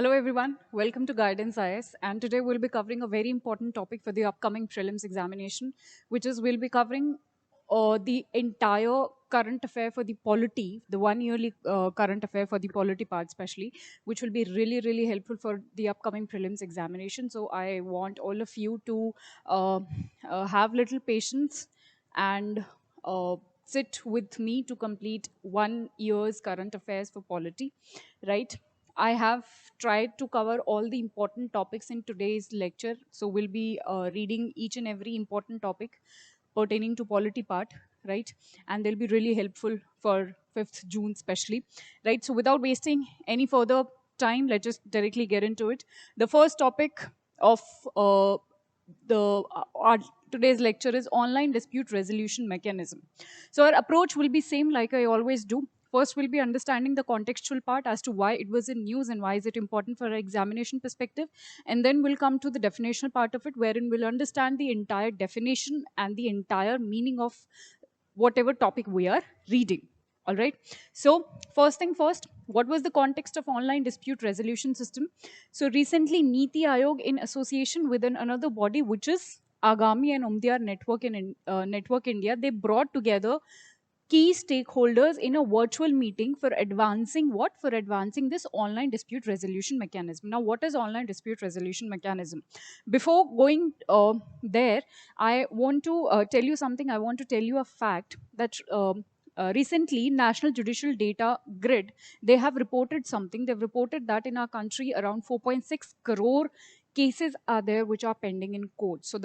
Hello everyone, welcome to Guidance IAS, and today we'll be covering a very important topic for the upcoming prelims examination, which is we'll be covering the entire current affair for the polity, the one-yearly current affair for the polity part especially, which will be really helpful for the upcoming prelims examination. So I want all of you to have little patience and sit with me to complete 1 year's current affairs for polity, right? I have tried to cover all the important topics in today's lecture. So we'll be reading each and every important topic pertaining to polity part, right? And they'll be really helpful for 5th June especially, right? So without wasting any further time, let's just directly get into it. The first topic of our today's lecture is online dispute resolution mechanism. So our approach will be same like I always do. First, we'll be understanding the contextual part as to why it was in news and why is it important for our examination perspective. And then we'll come to the definitional part of it, wherein we'll understand the entire definition and the entire meaning of whatever topic we are reading. All right. So first thing first, what was the context of online dispute resolution system? So recently, Niti Aayog, in association with another body, which is Agami and Umdyar Network India, they brought together key stakeholders in a virtual meeting for advancing what? For advancing this online dispute resolution mechanism. Now, what is online dispute resolution mechanism? Before going there, I want to tell you something. I want to tell you a fact that recently National Judicial Data Grid, they have reported something. They've reported that in our country around 4.6 crore cases are there which are pending in court. So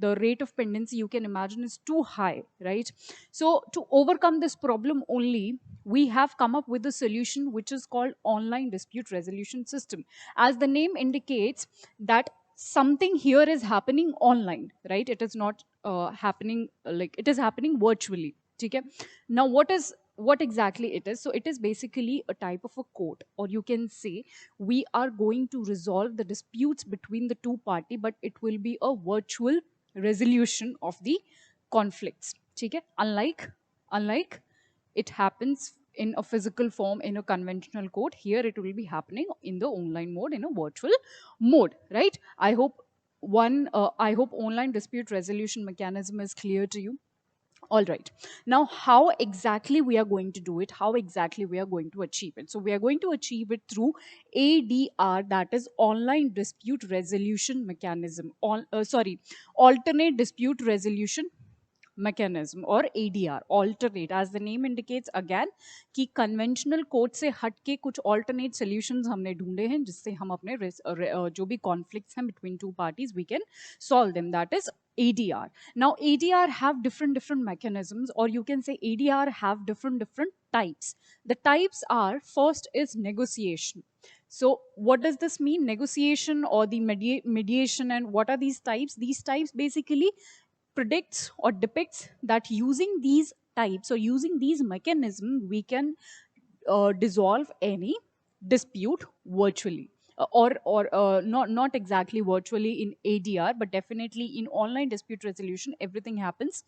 the rate of pendency, you can imagine, is too high, right? So to overcome this problem only, we have come up with a solution which is called online dispute resolution system. As the name indicates, that something here is happening online, right? It is not happening like it is happening virtually. Okay. Now, what exactly it is? So it is basically a type of a court, or you can say we are going to resolve the disputes between the two party, but it will be a virtual resolution of the conflicts. Okay? Unlike it happens in a physical form in a conventional court, here it will be happening in the online mode, in a virtual mode, right? I hope online dispute resolution mechanism is clear to you. All right. Now, how exactly we are going to do it? How exactly we are going to achieve it? So we are going to achieve it through ADR, that is Online Dispute Resolution Mechanism. Alternate Dispute Resolution mechanism, or ADR, alternate, as the name indicates again, कि conventional court से हटके कुछ alternate solutions हमने ढूंढे हैं जिससे हम अपने जो भी conflicts हैं between two parties, we can solve them. That is ADR. Now ADR have different mechanisms, or you can say ADR have different types. The types are, first is negotiation. So what does this mean? Negotiation or the mediation, and what are these types? These types basically predicts or depicts that using these types or using these mechanisms, we can dissolve any dispute virtually. Or not exactly virtually in ADR, but definitely in online dispute resolution, everything happens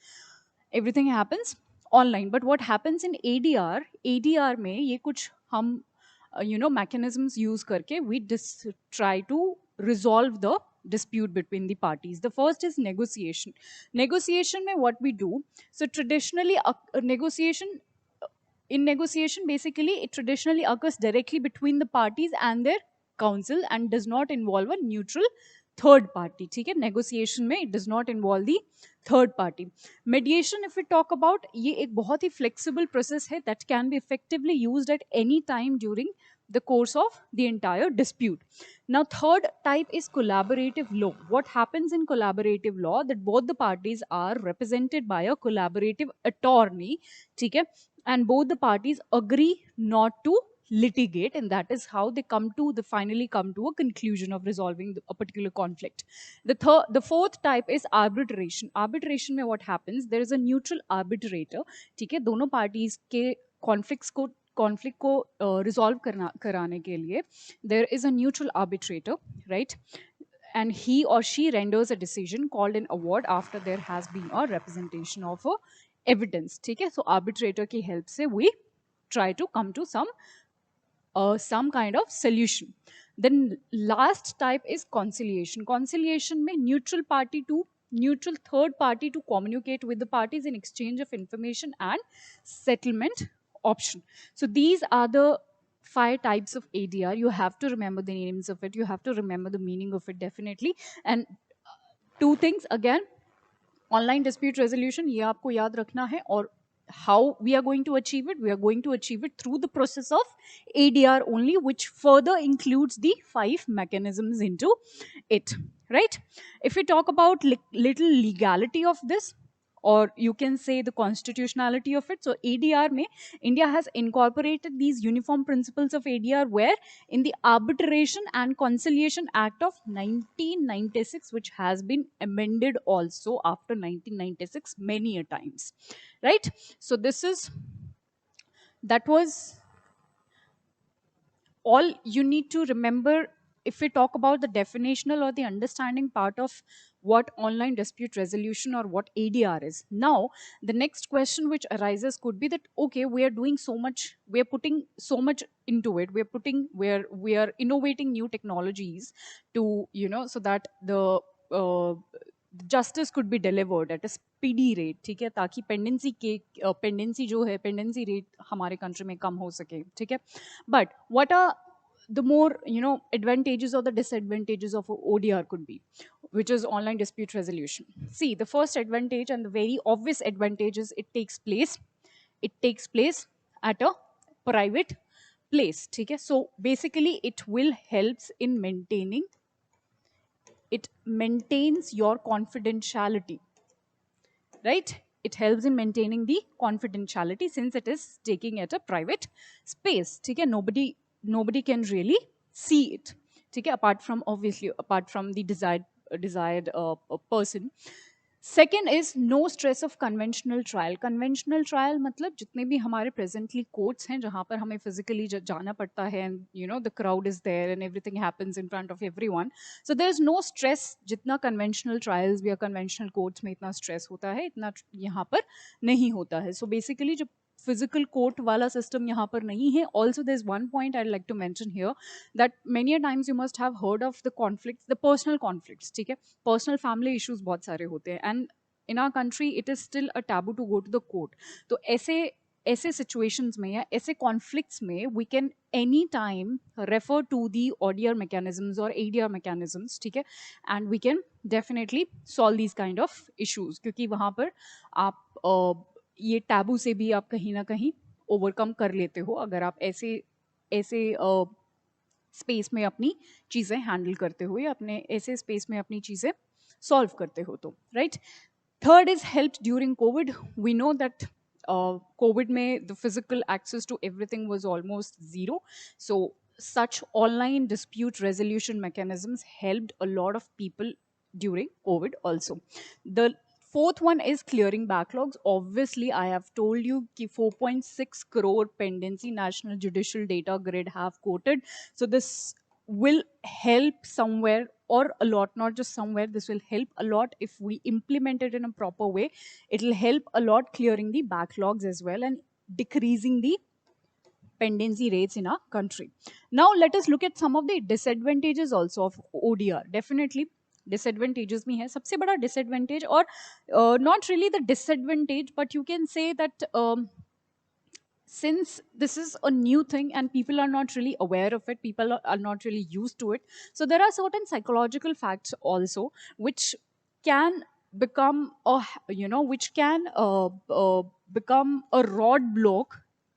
online. But what happens in ADR में ये कुछ हम mechanisms use करके we try to resolve the dispute between the parties. The first is negotiation. Negotiation mein what we do, so traditionally in negotiation, basically it traditionally occurs directly between the parties and their counsel and does not involve a neutral third party. ठीक है? Negotiation में it does not involve the third party. Mediation, if we talk about, ये एक बहुत ही flexible process है that can be effectively used at any time during the course of the entire dispute. Now, third type is collaborative law. What happens in collaborative law? That both the parties are represented by a collaborative attorney, ठीक है? And both the parties agree not to litigate, and that is how they finally come to a conclusion of resolving a particular conflict. The fourth type is arbitration. Arbitration में what happens? There is a neutral arbitrator, ठीक है? दोनों parties के conflict को resolve कराने के लिए there is a neutral arbitrator, right? And he or she renders a decision called an award after there has been a representation of a evidence. ठीक है? So arbitrator की help से we try to come to some kind of solution. Then last type is conciliation. Conciliation में neutral third party to communicate with the parties in exchange of information and settlement option. So these are the 5 types of ADR. You have to remember the names of it. You have to remember the meaning of it, definitely. And two things again, online dispute resolution ये आपको याद रखना है, और how we are going to achieve it, we are going to achieve it through the process of ADR only, which further includes the 5 mechanisms into it, right? If we talk about little legality of this, or you can say the constitutionality of it. So ADR mein, India has incorporated these uniform principles of ADR where in the Arbitration and Conciliation Act of 1996, which has been amended also after 1996 many a times, right? So that was all you need to remember if we talk about the definitional or the understanding part of what online dispute resolution or what ADR is. Now, the next question which arises could be that, okay, we are doing so much, we are putting so much into it, we are innovating new technologies to, so that the justice could be delivered at a speedy rate, ठीक है, ताकि pendency जो है, pendency rate हमारे country में कम हो सके, ठीक है. But what are the more advantages or the disadvantages of ODR could be, which is online dispute resolution? See, the first advantage and the very obvious advantage is it takes place at a private place, ठीक है. So basically it will helps in it maintains your confidentiality, right? It helps in maintaining the confidentiality since it is taking at a private space, ठीक है. Nobody can really see it, ठीक है, apart from the desired person. Second is no stress of conventional trial. Conventional trial मतलब जितने भी हमारे presently courts हैं जहाँ पर हमें physically जाना पड़ता है, and the crowd is there and everything happens in front of everyone. So there is no stress जितना conventional trials या conventional courts में इतना stress होता है, इतना यहाँ पर नहीं होता है. So basically जो physical court wala system yahan par nahi hai. Also, there's one point I'd like to mention here, that many a times you must have heard of the conflicts, the personal conflicts, ठीक है, personal family issues बहुत सारे होते हैं, and in our country it is still a taboo to go to the court. तो ऐसे situations में या ऐसे conflicts में we can any time refer to the ODR mechanisms or ADR mechanisms, ठीक है, and we can definitely solve these kind of issues, क्योंकि वहाँ पर आप ये टैबू से भी आप कहीं ना कहीं ओवरकम कर लेते हो अगर आप ऐसे स्पेस में अपनी चीज़ें हैंडल करते हो या अपने ऐसे स्पेस में अपनी चीज़ें सॉल्व करते हो तो, right. Third is help during COVID. We know that COVID में the physical access to everything was almost zero, so such online dispute resolution mechanisms helped a lot of people during COVID also. The fourth one is clearing backlogs. Obviously, I have told you कि 4.6 crore pendency National Judicial Data Grid have quoted. So this will help somewhere or a lot, not just somewhere. This will help a lot if we implement it in a proper way. It will help a lot clearing the backlogs as well and decreasing the pendency rates in our country. Now let us look at some of the disadvantages also of ODR. Definitely disadvantages में है. सबसे बड़ा disadvantage, or not really the disadvantage, but you can say that since this is a new thing and people are not really aware of it, people are not really used to it, so there are certain psychological facts also which can become a which can become a roadblock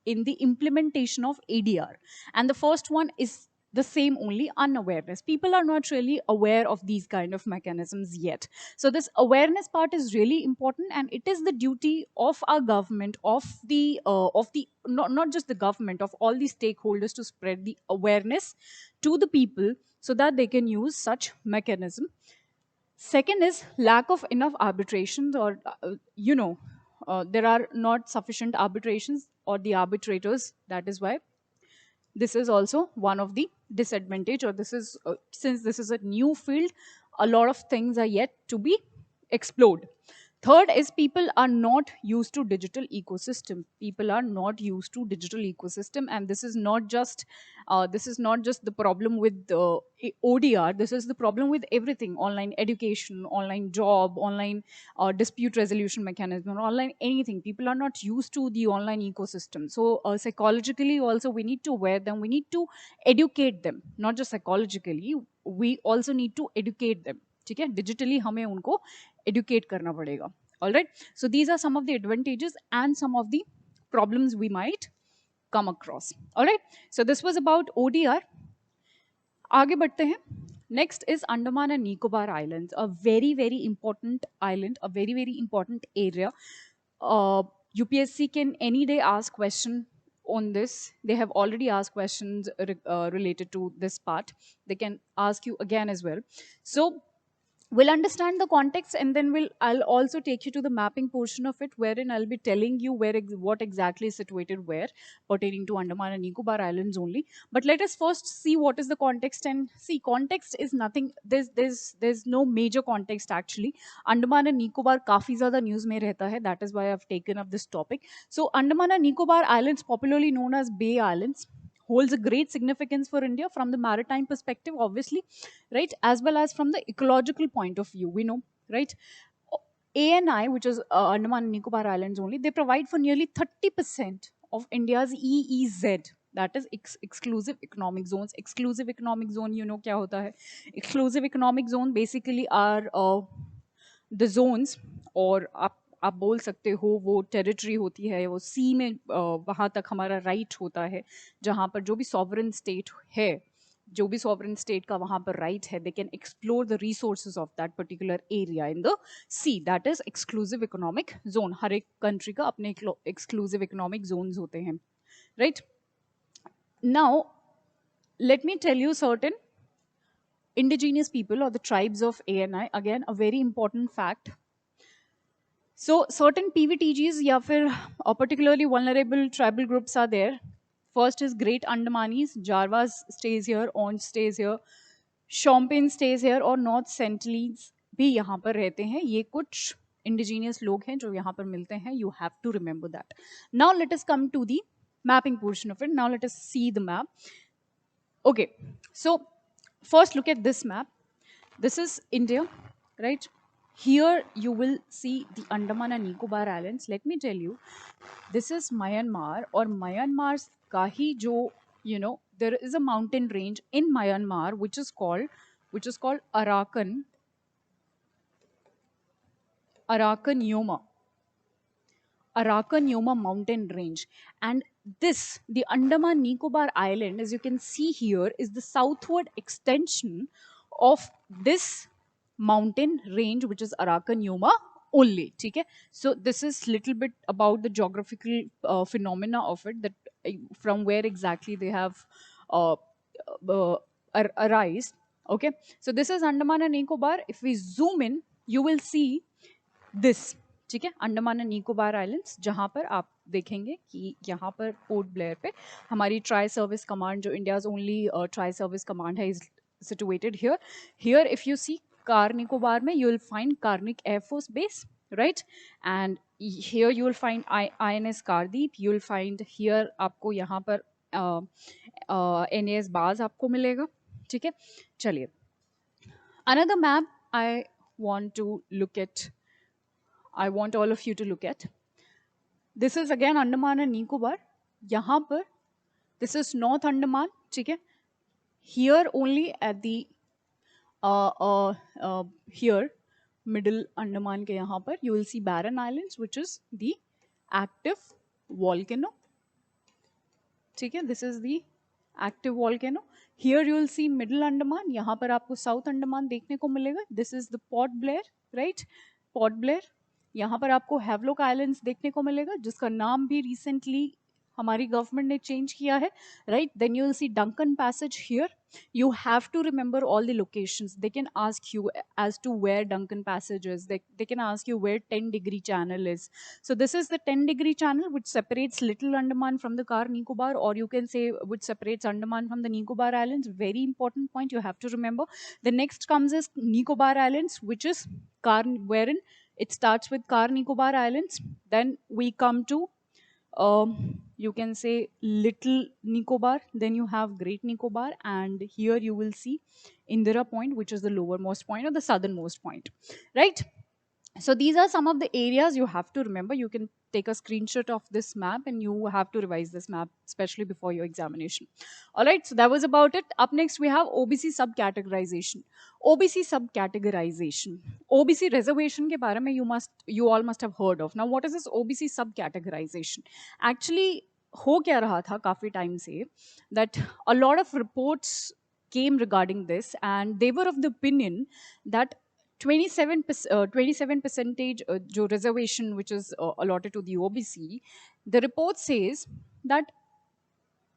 in the implementation of ADR. And the first one is the same only, unawareness. People are not really aware of these kind of mechanisms yet. So this awareness part is really important, and it is the duty of our government, of the not just the government, of all the stakeholders to spread the awareness to the people so that they can use such mechanism. Second is lack of enough arbitrations, or there are not sufficient arbitrations or the arbitrators. That is why this is also one of the disadvantage, or this is since this is a new field, a lot of things are yet to be explored. Third is people are not used to digital ecosystem. People are not used to digital ecosystem, and this is not just the problem with ODR. This is the problem with everything: online education, online job, online dispute resolution mechanism, or online anything. People are not used to the online ecosystem. So psychologically, also we need to aware them. We need to educate them, not just psychologically. We also need to educate them. ठीक है, digitally हमें उनको educate करना पड़ेगा. All right, so these are some of the advantages and some of the problems we might come across. All right, so this was about ODR. आगे बढ़ते हैं. Next is Andaman and Nicobar Islands, a very very important island, a very very important area. UPSC can any day ask question on this. They have already asked questions related to this part. They can ask you again as well. So we'll understand the context, and then I'll also take you to the mapping portion of it, wherein I'll be telling you what exactly is situated where, pertaining to Andaman and Nicobar Islands only. But let us first see what is the context. And see, context is nothing. There's no major context actually. Andaman and Nicobar काफी ज़्यादा news में रहता है. That is why I've taken up this topic. So Andaman and Nicobar Islands, popularly known as Bay Islands, holds a great significance for India from the maritime perspective, obviously, right, as well as from the ecological point of view. We know, right? ANI, which is Andaman and Nicobar Islands only, they provide for nearly 30% of India's EEZ. That is exclusive economic zones. Exclusive economic zone, you know क्या होता है? Exclusive economic zone basically are the zones, और आप बोल सकते हो वो territory होती है, वो सी में वहाँ तक हमारा राइट होता है, जहाँ पर जो भी सॉवरन स्टेट है, जो भी सॉवरन स्टेट का वहाँ पर राइट है, they can explore the resources of that particular area in the sea. That is exclusive economic zone. हर एक कंट्री का अपने एक्सक्लूसिव इकोनॉमिक जोन्स होते हैं, right? Now let me tell you certain indigenous people or the tribes of ANI. Again, a very important fact. So certain PVTGs या फिर particularly vulnerable tribal groups are there. First is Great Andamanis, Jarvas stays here, Onge stays here, Shompen stays here, और North Sentinels भी यहाँ पर रहते हैं. ये कुछ indigenous लोग हैं जो यहाँ पर मिलते हैं. You have to remember that. Now let us come to the mapping portion of it. Now let us see the map. Okay, so first look at this map. This is India, right? Here you will see the Andaman and Nicobar Islands. Let me tell you, this is Myanmar, or Myanmar's का ही जो, you know, there is a mountain range in Myanmar which is called Arakan Yoma mountain range. And this, the Andaman Nicobar Island, as you can see here, is the southward extension of this mountain range, which is Arakan Yoma only. Okay? So this is little bit about the geographical phenomena of it, that from where exactly they have arise. Okay, so this is Andaman and Nicobar. If we zoom in, you will see this. ठीक है, Andaman and Nicobar islands, जहाँ पर आप देखेंगे कि यहाँ पर port Blair पे हमारी ट्राई सर्विस कमांड, जो India's only tri service command है, is situated here. Here if you see Car Nicobar में, you will find Carnic air force base, right? And here you will find INS Kardip. You will find here, आपको यहाँ पर NAS बाज आपको मिलेगा. ठीक है, चलिए. Another map I want to look at, I want all of you to look at. This is again Andaman and Nicobar. यहाँ पर, this is North Andaman, ठीक है? Here only at the here middle Andaman के यहाँ पर, you will see Barren Islands, which is the active volcano. ठीक है? This is the active volcano. Here you will see Middle Andaman. यहाँ पर आपको South Andaman देखने को मिलेगा. This is the Port Blair, right? Port Blair. यहाँ पर आपको हैवलॉक आइलैंड्स देखने को मिलेगा, जिसका नाम भी रिसेंटली हमारी गवर्नमेंट ने चेंज किया है, right? Then you will see Duncan passage here. You have to remember all the locations. They can ask you as to where Duncan Passage is. They can ask you where 10-degree channel is. So this is the 10-degree channel which separates Little Andaman from the Car Nicobar, or you can say which separates Andaman from the Nicobar Islands. Very important point you have to remember. The next comes is Nicobar Islands, which is wherein It starts with Car Nicobar Islands. Then we come to, you can say, Little Nicobar. Then you have Great Nicobar, and here you will see Indira Point, which is the lowermost point or the southernmost point, right? So these are some of the areas you have to remember. You can take a screenshot of this map and you have to revise this map, especially before your examination. All right, so that was about it. Up next, we have OBC subcategorization. OBC subcategorization. OBC reservation ke bare mein you all must have heard of. Now, what is this OBC subcategorization? Actually, ho kya raha tha काफी time से that a lot of reports came regarding this, and they were of the opinion that 27 percentage जो reservation which is allotted to the OBC, the report says that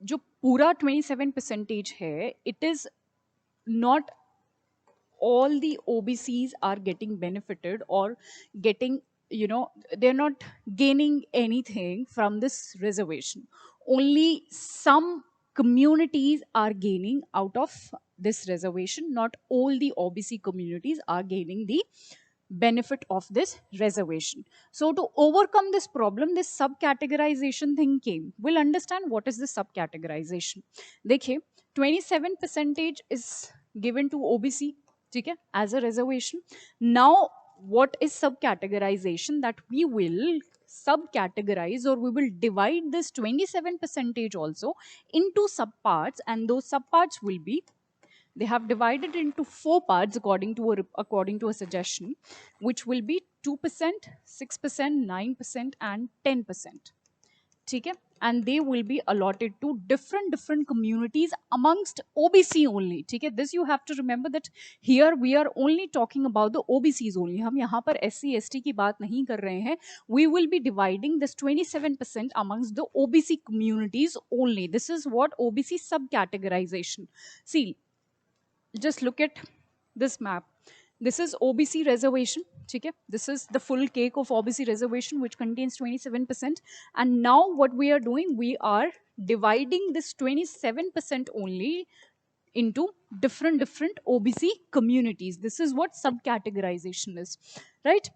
जो पूरा 27 percentage है, it is not all the OBCs are getting benefited or getting, they're not gaining anything from this reservation. Only some communities are gaining out of this reservation. Not all the OBC communities are gaining the benefit of this reservation. So to overcome this problem, this subcategorization thing came. We'll understand what is this subcategorization. देखिए, 27 percentage is given to OBC, ठीक है, as a reservation. Now, what is subcategorization? That we will subcategorize, or we will divide this 27 percentage also into subparts, and those subparts will be, they have divided into 4 parts according to a suggestion, which will be 2%, 6%, 9%, and 10%. ठीक है, and they will be allotted to different communities amongst OBC only. ठीक है, this you have to remember that here we are only talking about the OBCs only. हम यहाँ पर SC ST की बात नहीं कर रहे हैं. We will be dividing this 27% amongst the OBC communities only. This is what OBC subcategorization. See, just look at this map. This is OBC reservation. Okay? This is the full cake of OBC reservation, which contains 27%. And now what we are doing, we are dividing this 27% only into different OBC communities. This is what subcategorization is, right?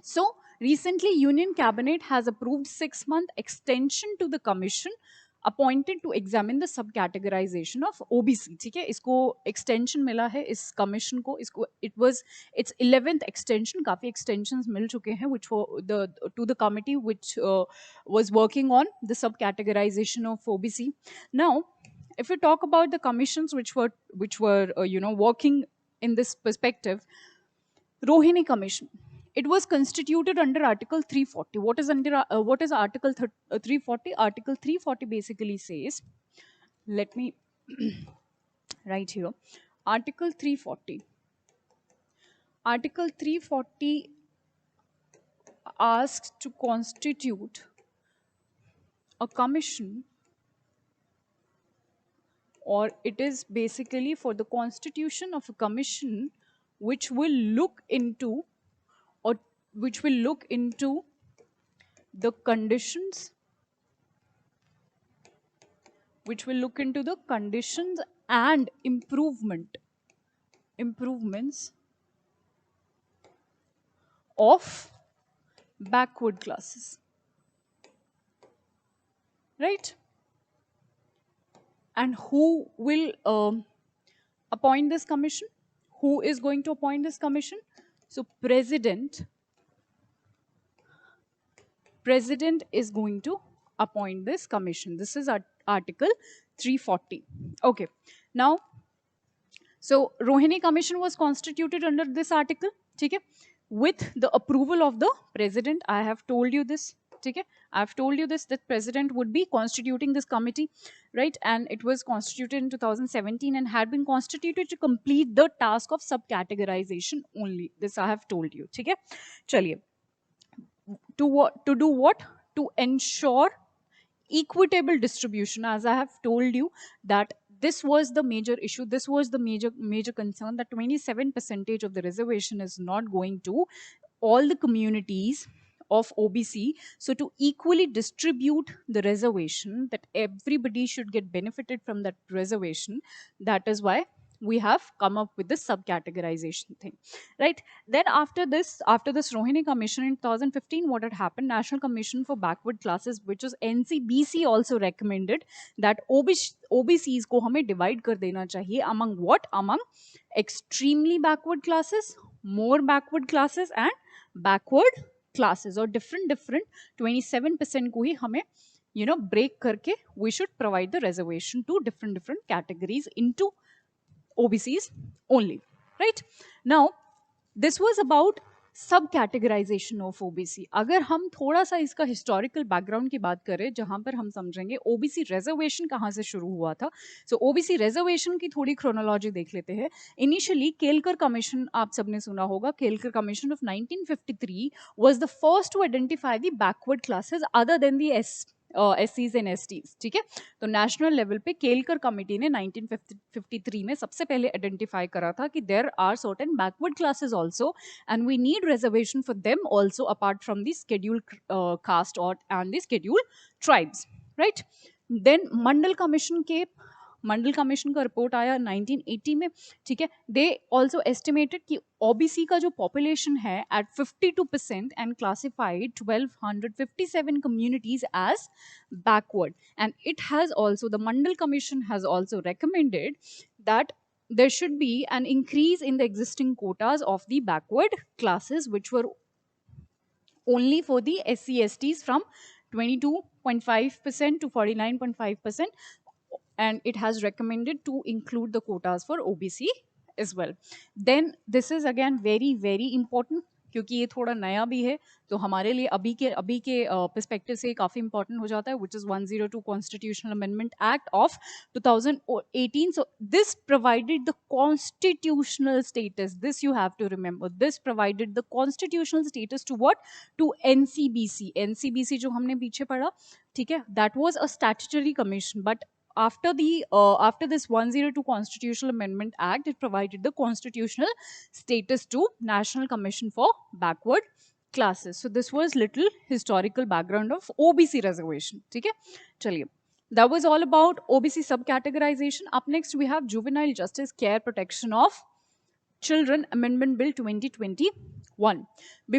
So recently, Union Cabinet has approved 6-month extension to the commission appointed to examine the subcategorization of OBC. ठीक है, इसको extension मिला है इस commission को. इसको it was its 11th extension. काफी extensions मिल चुके हैं which were to the committee which was working on the subcategorization of OBC. Now, if we talk about the commissions which were working in this perspective, Rohini Commission. It was constituted under Article 340. What is Article 340? Article 340 basically says, let me write here. Article 340. Article 340 asks to constitute a commission, or it is basically for the constitution of a commission which will look into the conditions, and improvements of backward classes, right? And who will appoint this commission? Who is going to appoint this commission? So president is going to appoint this commission. This is Article 340. Okay. Now, so Rohini Commission was constituted under this article, okay, with the approval of the president. I have told you this. Okay? I have told you this, that president would be constituting this committee, right? And it was constituted in 2017 and had been constituted to complete the task of subcategorization only. This I have told you. Okay? Chaliye. To do what? To ensure equitable distribution. As I have told you that this was the major issue. This was the major concern, that 27% of the reservation is not going to all the communities of OBC. So to equally distribute the reservation, that everybody should get benefited from that reservation, that is why we have come up with the subcategorization thing, right? Then after this Rohini commission in 2015, what had happened, National Commission for Backward Classes, which was NCBC, also recommended that OBCs को हमें divide कर देना चाहिए among what, among extremely backward classes, more backward classes and backward classes, और different 27% को ही हमें break करके we should provide the reservation to different categories into OBCs only, right? Now, this was about सब categorisation of OBC. अगर हम थोड़ा सा इसका हिस्टोरिकल बैकग्राउंड की बात करें, जहां पर हम समझेंगे ओबीसी रिजर्वेशन कहाँ से शुरू हुआ था. सो ओबीसी रिजर्वेशन की थोड़ी क्रोनोलॉजी देख लेते हैं. इनिशियली केलकर कमीशन आप सबने सुना होगा. Kelkar commission of 1953 was the first to identify the backward classes other than the SCs and STs. ठीक है, तो नेशनल लेवल पे केलकर कमिटी ने 1953 में सबसे पहले आइडेंटिफाई करा था कि there are certain backward classes also and we need reservation for them also apart from the scheduled caste or and the scheduled tribes, right? Then Mandal commission का रिपोर्ट आया 1980 में. ठीक है, दे ऑल्सो एस्टिमेटेड कि OBC का जो population है at 52% and classified 1257 communities as backward, and it has also, the Mandal Commission has also recommended that there should be an increase in the existing quotas of the backward classes, which were only for the SC/STs from 22.5% to 49.5%, and it has recommended to include the quotas for OBC as well. Then this is again very important, क्योंकि ये थोड़ा नया भी है, तो हमारे लिए अभी के पर्सपेक्टिव से काफ़ी इंपॉर्टेंट हो जाता है, which is 102 Constitutional Amendment Act of 2018. So this provided the constitutional status, this you have to remember, this provided the constitutional status to what, to NCBC जो हमने पीछे पढ़ा. ठीक है, that was a statutory commission, but after this 102 Constitutional Amendment Act, it provided the constitutional status to National Commission for Backward Classes. So this was little historical background of OBC reservation. Okay, chaliye. That was all about OBC subcategorization. Up next, we have Juvenile Justice Care Protection of Children Amendment Bill 2021.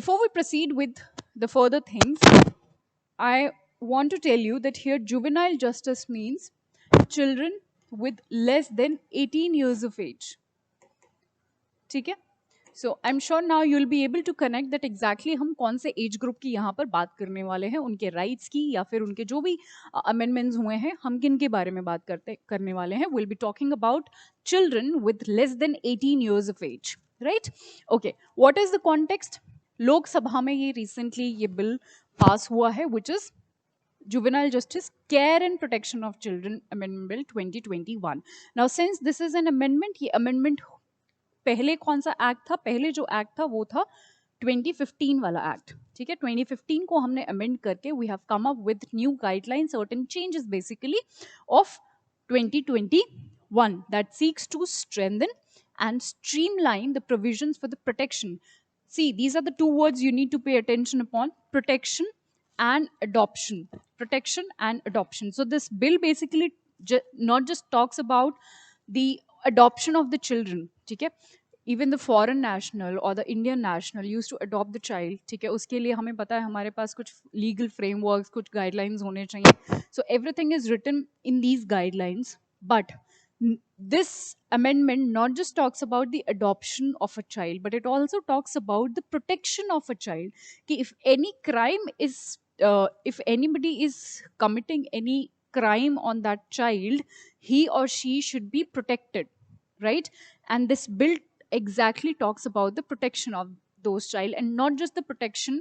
Before we proceed with the further things, I want to tell you that here juvenile justice means children with less than 18 years of age. ठीक है, so I'm sure now you'll be able to connect that exactly हम कौन से age group की यहाँ पर बात करने वाले हैं, उनके rights की या फिर उनके जो भी amendments हुए हैं, हम किन के बारे में बात करने वाले हैं. We'll be talking about children with less than 18 years of age, right? Okay, what is the context? लोक सभा में ये recently ये bill pass हुआ है, which is Juvenile Justice Care and Protection of Children Amendment Bill 2021. Now, since this is an amendment, ये amendment पहले कौन सा एक्ट था? पहले जो एक्ट था वो था 2015 वाला एक्ट. ठीक है, 2015 को हमने amend करके we have come up with new guidelines, certain changes basically of 2021 that seeks to strengthen and streamline the provisions for the protection. See, these are the two words you need to pay attention upon: protection and adoption. Protection and adoption. So this bill basically not just talks about the adoption of the children. ठीक है, even the foreign national or the Indian national used to adopt the child. ठीक है, उसके लिए हमें पता है हमारे पास कुछ legal frameworks, कुछ guidelines होने चाहिए. So everything is written in these guidelines, but this amendment not just talks about the adoption of a child, but it also talks about the protection of a child. कि if any crime is if anybody is committing any crime on that child, he or she should be protected, right? And this bill exactly talks about the protection of those child, and not just the protection.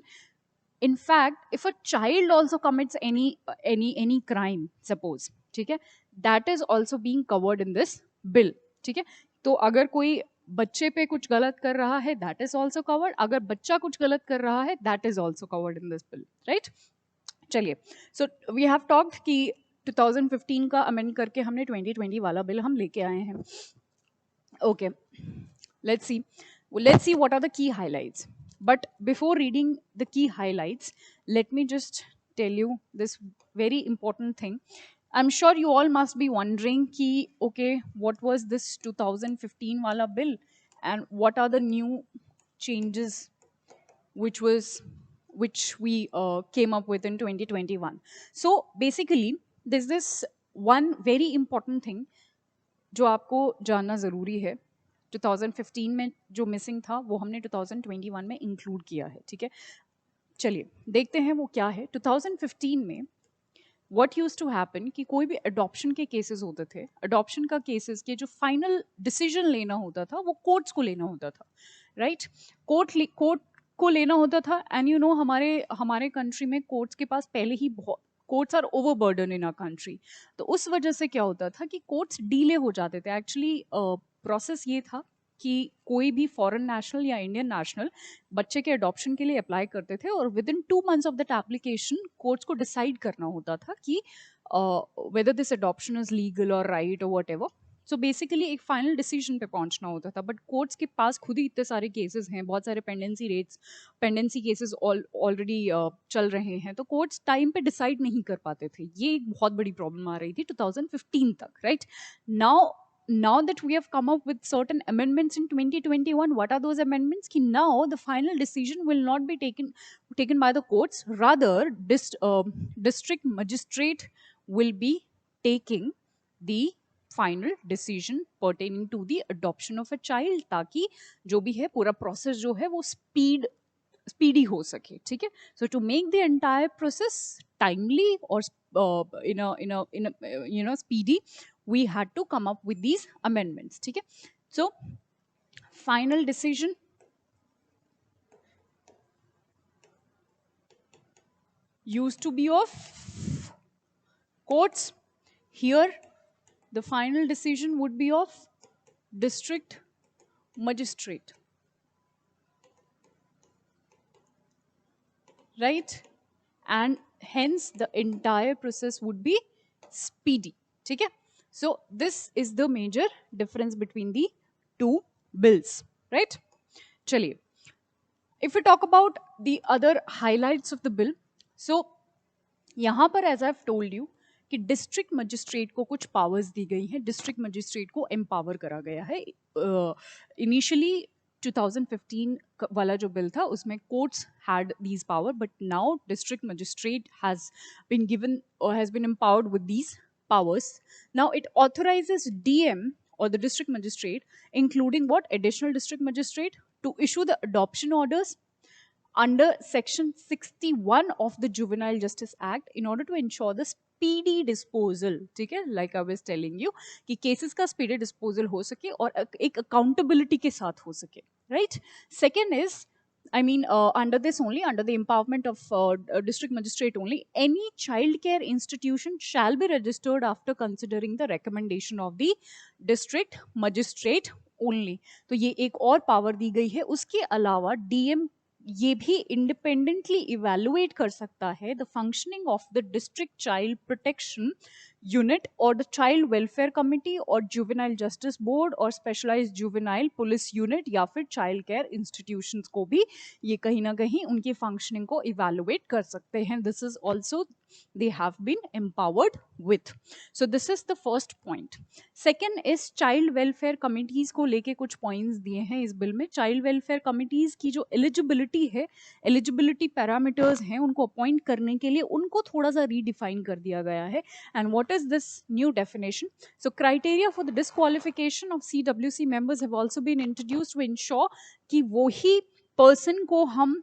In fact, if a child also commits any crime, suppose, ठीक है, that is also being covered in this bill. ठीक है, तो अगर कोई बच्चे पे कुछ गलत कर रहा है, that is also covered. अगर बच्चा कुछ गलत कर रहा है, that is also covered in this bill, right? चलिए, so we have talked कि 2015 का amend करके हमने 2020 वाला bill हम लेके आए हैं. Okay, let's see what are the key highlights. But before reading the key highlights, let me just tell you this very important thing. I'm sure you all must be wondering ki, okay, what was this 2015 wala bill and what are the new changes which was which we came up with in 2021. So basically, there's this one very important thing जो आपको जानना ज़रूरी है. 2015 में जो missing था वो हमने 2021 में इंक्लूड किया है. ठीक है, चलिए देखते हैं वो क्या है. 2015 में व्हाट यूज टू हैपन कि कोई भी अडॉप्शन के केसेस होते थे, अडॉप्शन का केसेस के जो फाइनल डिसीजन लेना होता था वो कोर्ट्स को लेना होता था, राइट. कोर्ट को लेना होता था. एंड यू नो हमारे हमारे कंट्री में कोर्ट्स के पास पहले ही बहुत courts are overburden in our country. तो उस वजह से क्या होता था कि कोर्ट्स डीले हो जाते थे. एक्चुअली प्रोसेस ये था कि कोई भी फॉरेन नेशनल या इंडियन नेशनल बच्चे के अडॉप्शन के लिए अप्लाई करते थे और with in 2 months of that application courts को डिसाइड करना होता था कि whether this adoption is legal और राइट और वट एवर. सो बेसिकली एक फाइनल डिसीजन पे पहुंचना होता था. बट कोर्ट्स के पास खुद ही इतने सारे केसेस हैं, बहुत सारे पेंडेंसी केसेस ऑलरेडी चल रहे हैं, तो कोर्ट्स टाइम पे डिसाइड नहीं कर पाते थे. ये एक बहुत बड़ी प्रॉब्लम आ रही थी 2015 तक, right. Now that we have come up with certain amendments in 2021, what are those amendments? Ki now the final decision will not be taken by the courts, rather district magistrate will be taking the final decision pertaining to the adoption of a child, ताकि जो भी है पूरा process जो है वो speedy हो सके. ठीक है. So to make the entire process timely or in a speedy, we had to come up with these amendments. ठीक है. So final decision used to be of courts. Here the final decision would be of district magistrate, right. And hence the entire process would be speedy. ठीक है. So this is the major difference between the two bills, right. चलिए, if we talk about the other highlights of the bill, so यहाँ पर as I've told you कि district magistrate को कुछ powers दी गई हैं, डिस्ट्रिक्ट मजिस्ट्रेट को empower करा गया है. इनिशियली 2015 वाला जो बिल था उसमें courts had these power, but now district magistrate has been given और has been empowered with these powers. Now it authorizes DM or the district magistrate, including what additional district magistrate, to issue the adoption orders under section 61 of the Juvenile Justice Act in order to ensure the speedy disposal. ठीक है, like I was telling you कि cases का speedy disposal हो सके और एक accountability के साथ हो सके, right. Second is, I mean, under this only, under the empowerment of district magistrate only, any child care institution shall be registered after considering the recommendation of the district magistrate only. तो ये एक और power दी गई है. उसके अलावा DM ये भी इंडिपेंडेंटली इवेलुएट कर सकता है the functioning of the district child protection unit और द चाइल्ड वेलफेयर कमिटी और जुवेनाइल जस्टिस बोर्ड और स्पेशलाइज्ड जुवेनाइल पुलिस यूनिट या फिर चाइल्ड केयर इंस्टीट्यूशंस को भी ये कहीं ना कहीं उनकी फंक्शनिंग को इवेलुएट कर सकते हैं. This is also they have been empowered with. So this is the first point. Second is child welfare committees को लेके कुछ points दिए हैं इस बिल में. child welfare committees की जो eligibility है, eligibility parameters हैं, उनको appoint करने के लिए उनको थोड़ा सा redefine कर दिया गया है. And what is this new definition? So criteria for the disqualification of CWC members have also been introduced to ensure कि वही person को हम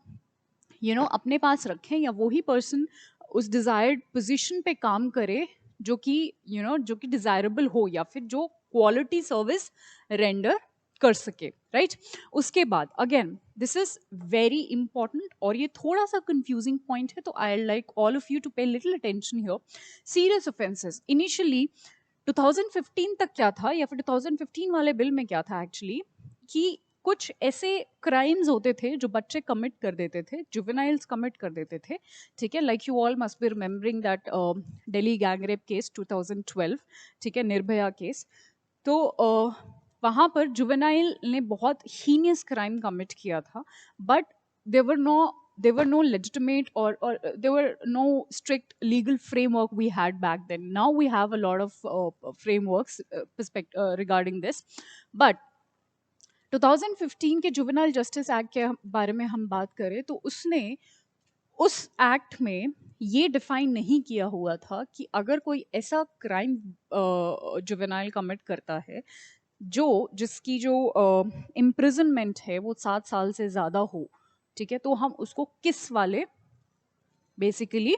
अपने पास रखें या वही पर्सन उस डिजायर्ड पोजीशन पे काम करे जो कि जो कि डिजायरेबल हो या फिर जो क्वालिटी सर्विस रेंडर कर सके, राइट. उसके बाद again this is very important और ये थोड़ा सा कंफ्यूजिंग पॉइंट है, तो I like all of you to pay little attention here. Serious offences initially 2015 तक क्या था या फिर 2015 वाले बिल में क्या था एक्चुअली कि कुछ ऐसे क्राइम्स होते थे जो बच्चे कमिट कर देते थे, जुवेनाइल्स कमिट कर देते थे. ठीक है, like you all must be remembering that Delhi gang rape case 2012, ठीक है, निर्भया केस. तो वहाँ पर जुवेनाइल ने बहुत हीनियस क्राइम कमिट किया था, but there were no legitimate there were no strict legal framework we had back then. Now we have a lot of frameworks regarding this. But 2015 के जुवेनाइल जस्टिस एक्ट के बारे में हम बात करें तो उसने उस एक्ट में ये डिफाइन नहीं किया हुआ था कि अगर कोई ऐसा क्राइम जुवेनाइल कमिट करता है जो जिसकी जो इम्प्रिजनमेंट है वो 7 साल से ज़्यादा हो, ठीक है, तो हम उसको किस वाले बेसिकली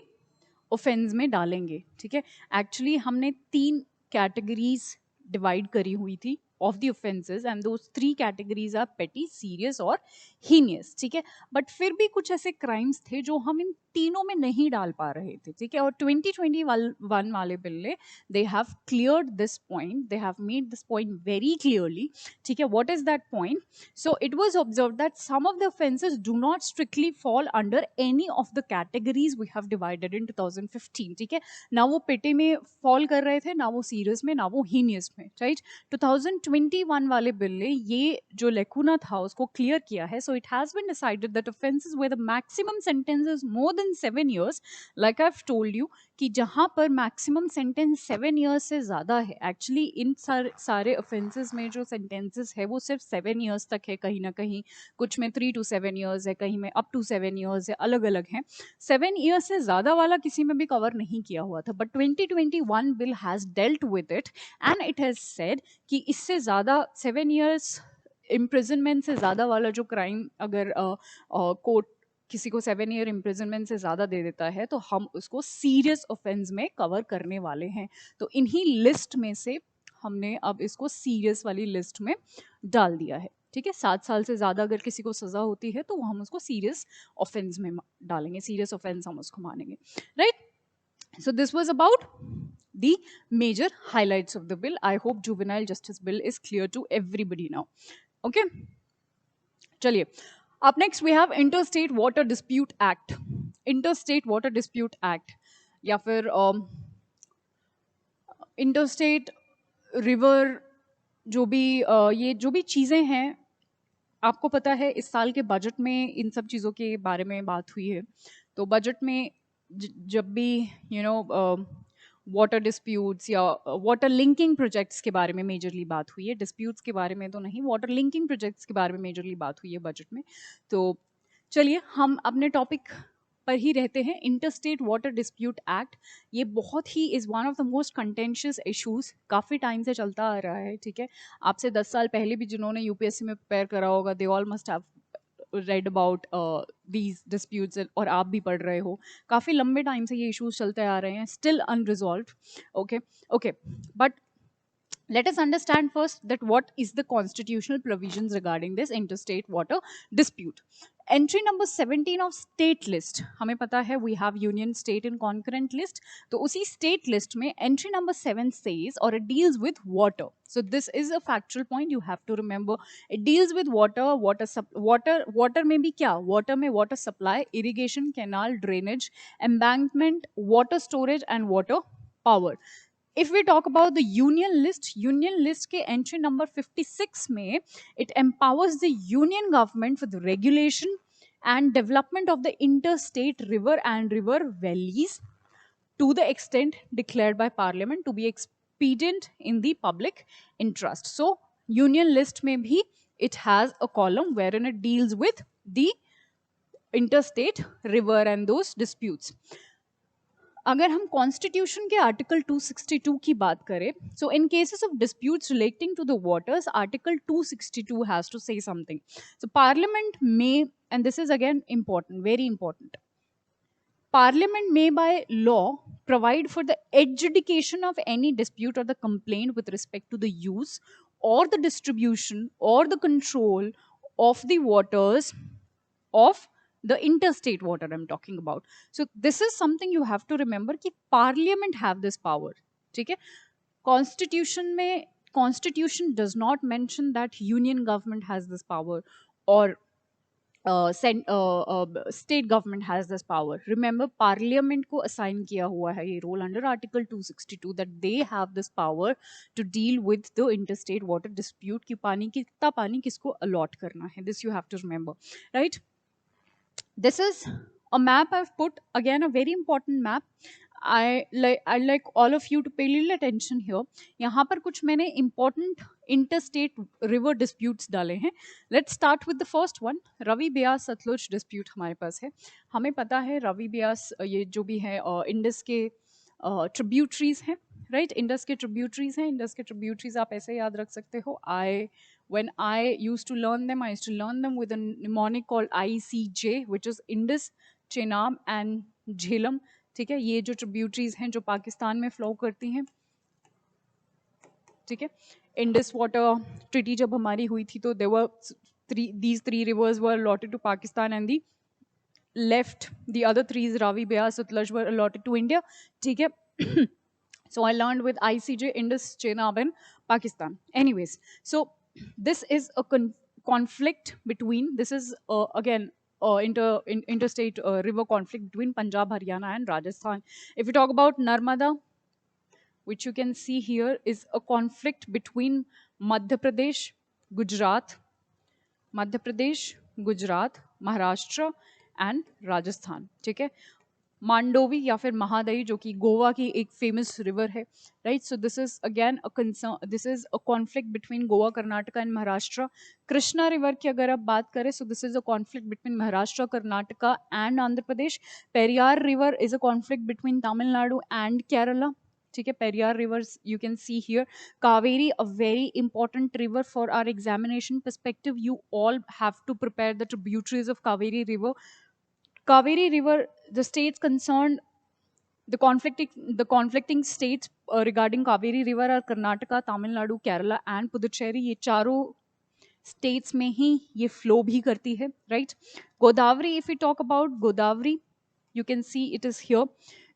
ऑफेंस में डालेंगे, ठीक है। एक्चुअली हमने 3 कैटेगरीज डिवाइड करी हुई थी of the offences, and those 3 categories are petty, serious और हीनियस, ठीक है। बट फिर भी कुछ ऐसे क्राइम्स थे जो हम इन तीनों में नहीं डाल पा रहे थे, ठीक है। और 2021 वाले बिल ने they have cleared this point, they have made this point very clearly, ठीक है। What is that point? So it was observed that some of the offences do not strictly fall under any of the categories we have divided in 2015, ठीक है। ना वो पेटे में fall कर रहे थे, ना वो सीरियस में, ना वो हीनियस में, राइट। 2021 वाले बिल ने ये जो लेकुना था उसको क्लियर किया है। So it has been decided that offenses where the maximum sentence is more than 7 years, like I've told you, कि जहाँ पर मैक्सिमम सेंटेंस 7 years से ज़्यादा है, एक्चुअली इन सारे ऑफेंसेस में जो सेंटेंसेस है वो सिर्फ 7 years तक है, कहीं ना कहीं कुछ में 3 to 7 years है, कहीं में अप टू 7 years है, अलग अलग हैं। 7 years से ज़्यादा वाला किसी में भी कवर नहीं किया हुआ था, but 2021 bill has dealt with it and it has said कि इससे ज़्यादा 7 years इम्प्रिजनमेंट से ज़्यादा वाला जो क्राइम अगर कोर्ट किसी को 7 year इम्प्रिजनमेंट से ज़्यादा दे देता है तो हम उसको सीरियस ऑफेंस में कवर करने वाले हैं। तो इन्हीं लिस्ट में से हमने अब इसको सीरियस वाली लिस्ट में डाल दिया है, ठीक है। 7 साल से ज़्यादा अगर किसी को सज़ा होती है तो हम उसको सीरियस ऑफेंस में डालेंगे, सीरियस ऑफेंस हम उसको मानेंगे, right. So this was about the major highlights of the bill. I hope juvenile justice bill is clear to everybody now. Okay, चलिए। Up next we have Interstate Water Dispute Act. Interstate Water Dispute Act या फिर interstate river, जो भी ये जो भी चीज़ें हैं, आपको पता है इस साल के बजट में इन सब चीज़ों के बारे में बात हुई है। तो बजट में जब भी वाटर डिस्प्यूट्स या वाटर लिंकिंग प्रोजेक्ट्स के बारे में मेजरली बात हुई है, डिस्प्यूट्स के बारे में तो नहीं, वाटर लिंकिंग प्रोजेक्ट्स के बारे में मेजरली बात हुई है बजट में। तो चलिए हम अपने टॉपिक पर ही रहते हैं। इंटरस्टेट वाटर डिस्प्यूट एक्ट, ये बहुत he is one of the most contentious issues, काफ़ी टाइम से चलता आ रहा है, ठीक है। आपसे 10 साल पहले भी जिन्होंने यूपीएससी में प्रिपेयर करा होगा, they all must have read about these disputes, और आप भी पढ़ रहे हो। काफ़ी लंबे टाइम से ये इशूज़ चलते आ रहे हैं, still unresolved. Okay, but let us understand first that what is the constitutional provisions regarding this interstate water dispute. Entry number 17 of state list, हमें पता है we have union, state and concurrent list, तो उसी state list में entry number 7 says or it deals with water. So this is a factual point you have to remember. It deals with water, water में भी क्या, water में water supply, irrigation, canal, drainage, embankment, water storage and water power. If we talk about the union list के entry number 56 में it empowers the union government for the regulation and development of the interstate river and river valleys to the extent declared by parliament to be expedient in the public interest. So union list में भी it has a column wherein it deals with the interstate river and those disputes. अगर हम constitution के article 262 की बात करें, so in cases of disputes relating to the waters, article 262 has to say something. So Parliament में, and this is again important, very important, Parliament may by law provide for the adjudication of any dispute or the complaint with respect to the use or the distribution or the control of the waters of the interstate water I'm talking about. So this is something you have to remember कि Parliament have this power, ठीक है। Constitution में, Constitution does not mention that Union government has this power or state government has this power. Remember, Parliament को assign किया हुआ है ये role under Article 262 that they have this power to deal with the interstate water dispute कि पानी कितना पानी किसको allot करना है. This you have to remember, right? This is a map I've put, again a very important map. I'd like all of you to pay little attention here. यहाँ पर कुछ मैंने important interstate river disputes डाले हैं. Let's start with the first one. Ravi Beas Sutlej dispute हमारे पास है. हमें पता है रवि ब्यास ये जो भी है इंडस के ट्रिब्यूटरीज हैं, राइट? इंडस के ट्रिब्यूटरीज हैं. इंडस के ट्रिब्यूटरीज आप ऐसे याद रख सकते हो. When I used to learn them, I used to learn them with a mnemonic called ICJ, which is Indus, Chenab and Jhelum. ठीक है, ये जो ट्रिब्यूटरीज हैं जो पाकिस्तान में फ्लो करती हैं, ठीक है. इंडस वाटर ट्रिटी जब हमारी हुई थी तो these three rivers were allotted to Pakistan, and the other three, Ravi, Beas, Sutlej, were allotted to India. ठीक है. So I learned with ICJ, Indus, Chenab and Pakistan. Anyways, so this is a conflict between, this is again interstate river conflict between Punjab, Haryana and Rajasthan. If we talk about Narmada, which you can see here, is a conflict between Madhya Pradesh, Gujarat, Maharashtra and Rajasthan. ठीक है. मांडोवी या फिर महादई जो कि गोवा की एक famous river है, right? So this is again a concern, this is a conflict between Goa, Karnataka and Maharashtra. Krishna river की अगर आप बात करें, so this is a conflict between Maharashtra, Karnataka and Andhra Pradesh. Periyar river is a conflict between Tamil Nadu and Kerala. ठीक है, Periyar rivers you can see here. Kaveri, a very important river for our examination perspective. You all have to prepare the tributaries of Kaveri river. Kaveri river, the states concerned, the conflicting states regarding Kaveri river are Karnataka, Tamil Nadu, Kerala and Puducherry. ये चारों states में ही ये flow भी करती है, right? Godavari, if we talk about Godavari, you can see it is here.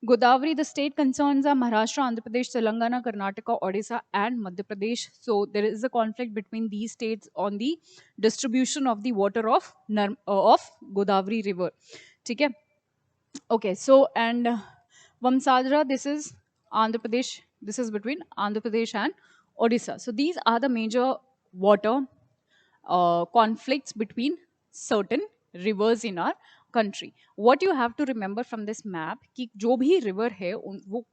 Godavari, the state concerns are Maharashtra, Andhra Pradesh, Telangana, Karnataka, Odisha and Madhya Pradesh. So there is a conflict between these states on the distribution of the water of Godavari river. ठीक है. Okay, so and Vamsadra, this is Andhra Pradesh. This is between Andhra Pradesh and Odisha. So these are the major water conflicts between certain rivers in our country. What you have to remember from this map कि जो भी river है वो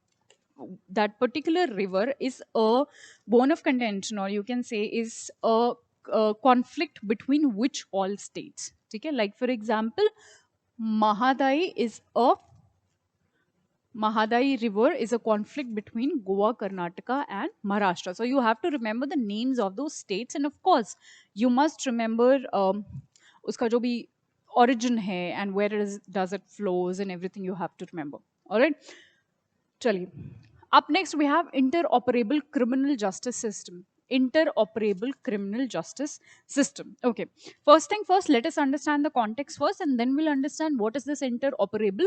that particular river is a bone of contention, or you can say is a conflict between which all states. ठीक है, like for example, Mahadai river is a conflict between Goa, Karnataka and Maharashtra. So you have to remember the names of those states, and of course you must remember uska jo bhi origin hai and where does it flows and everything you have to remember. All right, chaliye. Up next we have interoperable criminal justice system. Interoperable criminal justice system. Okay, first thing first, let us understand the context first, and then we'll understand what is this interoperable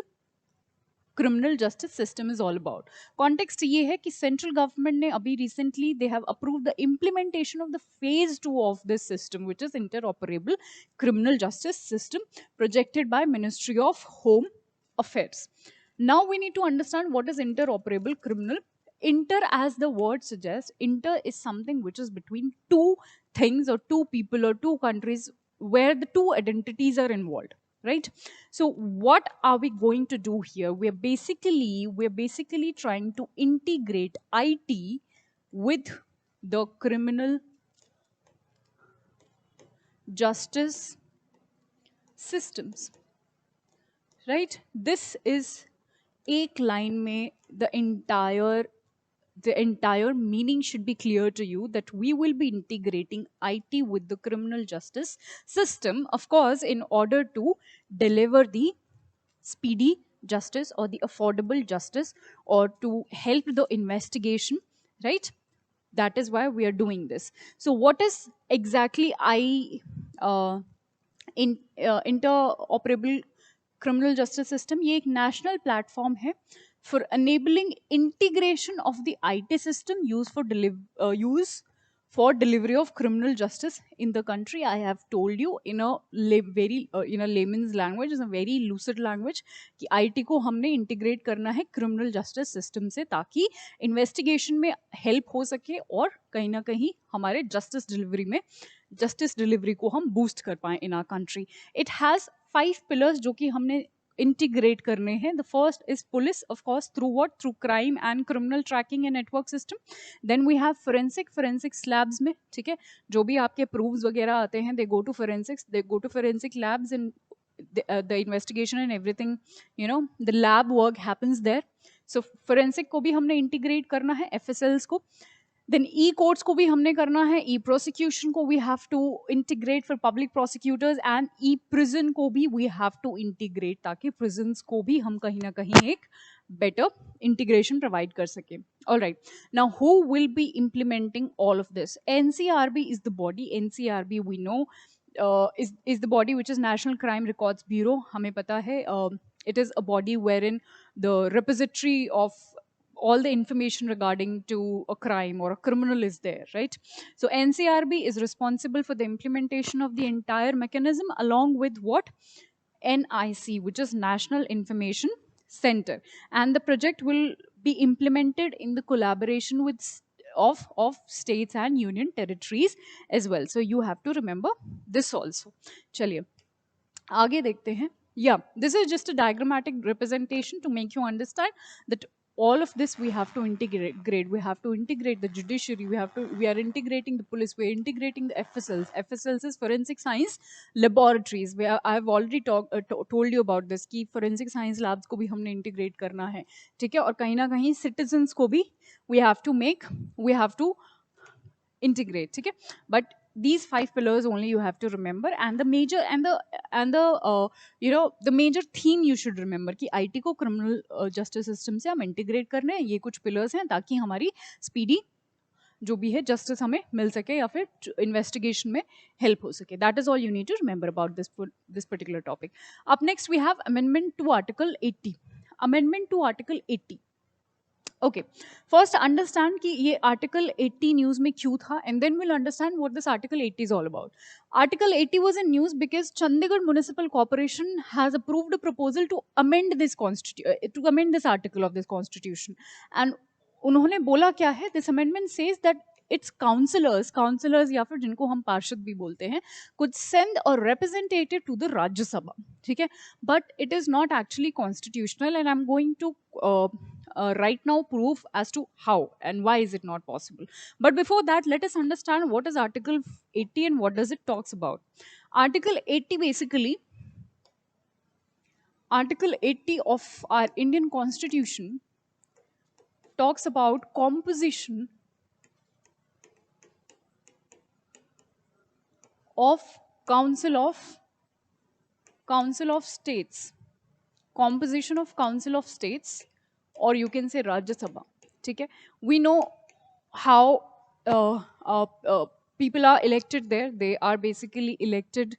criminal justice system is all about. Context ये है कि central government ने अभी recently they have approved the implementation of the phase 2 of this system, which is interoperable criminal justice system, projected by Ministry of Home Affairs. Now we need to understand what is interoperable criminal. Inter, as the word suggests, inter is something which is between two things or two people or two countries where the two identities are involved, right? So what are we going to do here? We're basically trying to integrate IT with the criminal justice systems, right? This is एक line में the entire meaning should be clear to you, that we will be integrating IT with the criminal justice system, of course, in order to deliver the speedy justice or the affordable justice, or to help the investigation, right? That is why we are doing this. So what is exactly interoperable criminal justice system? ये एक national platform है for enabling integration of the IT system used for delivery of criminal justice in the country. I have told you in a very in a layman's language, in a very lucid language, कि IT को हमने integrate करना है criminal justice system से, ताकि investigation में help हो सके और कहीं ना कहीं हमारे justice delivery को हम boost कर पाएं in our country. It has 5 pillars जो कि हमने इंटीग्रेट करने हैं. The first is police, of course, through what, through crime and criminal tracking and network system. Then we have forensic labs में, ठीक है, जो भी आपके प्रूव्स वगैरह आते हैं, they go to forensic labs in the investigation and everything, you know, the lab work happens there. So forensic को भी हमने इंटीग्रेट करना है, FSLs को. देन ई कोर्ट्स को भी हमने करना है, ई प्रोसिक्यूशन को we have to integrate for public prosecutors, and e prison को भी वी हैव टू इंटीग्रेट, ताकि प्रिजन्स को भी हम कहीं ना कहीं एक बेटर इंटीग्रेशन प्रोवाइड कर सके. Alright, now who will be implementing all of this? NCRB is the body. NCRB we know is the body which is National Crime Records Bureau. हमें पता है it is a body wherein the repository of all the information regarding to a crime or a criminal is there, right? So NCRB is responsible for the implementation of the entire mechanism, along with what? NIC, which is National Information Center. And the project will be implemented in the collaboration with of states and union territories as well. So you have to remember this also. चलिए आगे देखते हैं. Yeah, this is just a diagrammatic representation to make you understand that all of this we have to integrate. We have to integrate the judiciary. We are integrating the police. We are integrating the FSLs. FSLs is forensic science laboratories. I have already told you about this कि forensic science labs को भी हमने integrate करना है, ठीक है. और कहीं ना कहीं citizens को भी we have to integrate, ठीक है. But these 5 pillars only you have to remember, and the major you know, the major theme you should remember कि IT को criminal justice system से हम integrate करने हैं. ये कुछ pillars हैं ताकि हमारी speedy जो भी है justice हमें मिल सके या फिर investigation में help हो सके. That is all you need to remember about this particular topic. Up next we have amendment to Article 80. Amendment to Article 80. Okay, first understand कि ये Article 80 news में क्यों था, and then we'll understand what this Article 80 is all about. Article 80 was in news because Chandigarh Municipal Corporation has approved a proposal to amend this article of this constitution. And उन्होंने बोला क्या है? This amendment says that its councillors या फिर जिनको हम पार्षद भी बोलते हैं, could send a representative to the Rajya Sabha, ठीक है. But it is not actually constitutional, and I'm going to right now prove as to how and why is it not possible. But before that, let us understand what is Article 80 and what does it talks about. Article 80 basically, Article 80 of our Indian Constitution talks about composition of Council of States, composition of Council of States, or you can say Rajya Sabha, ठीक है. We know how people are elected there. They are basically elected,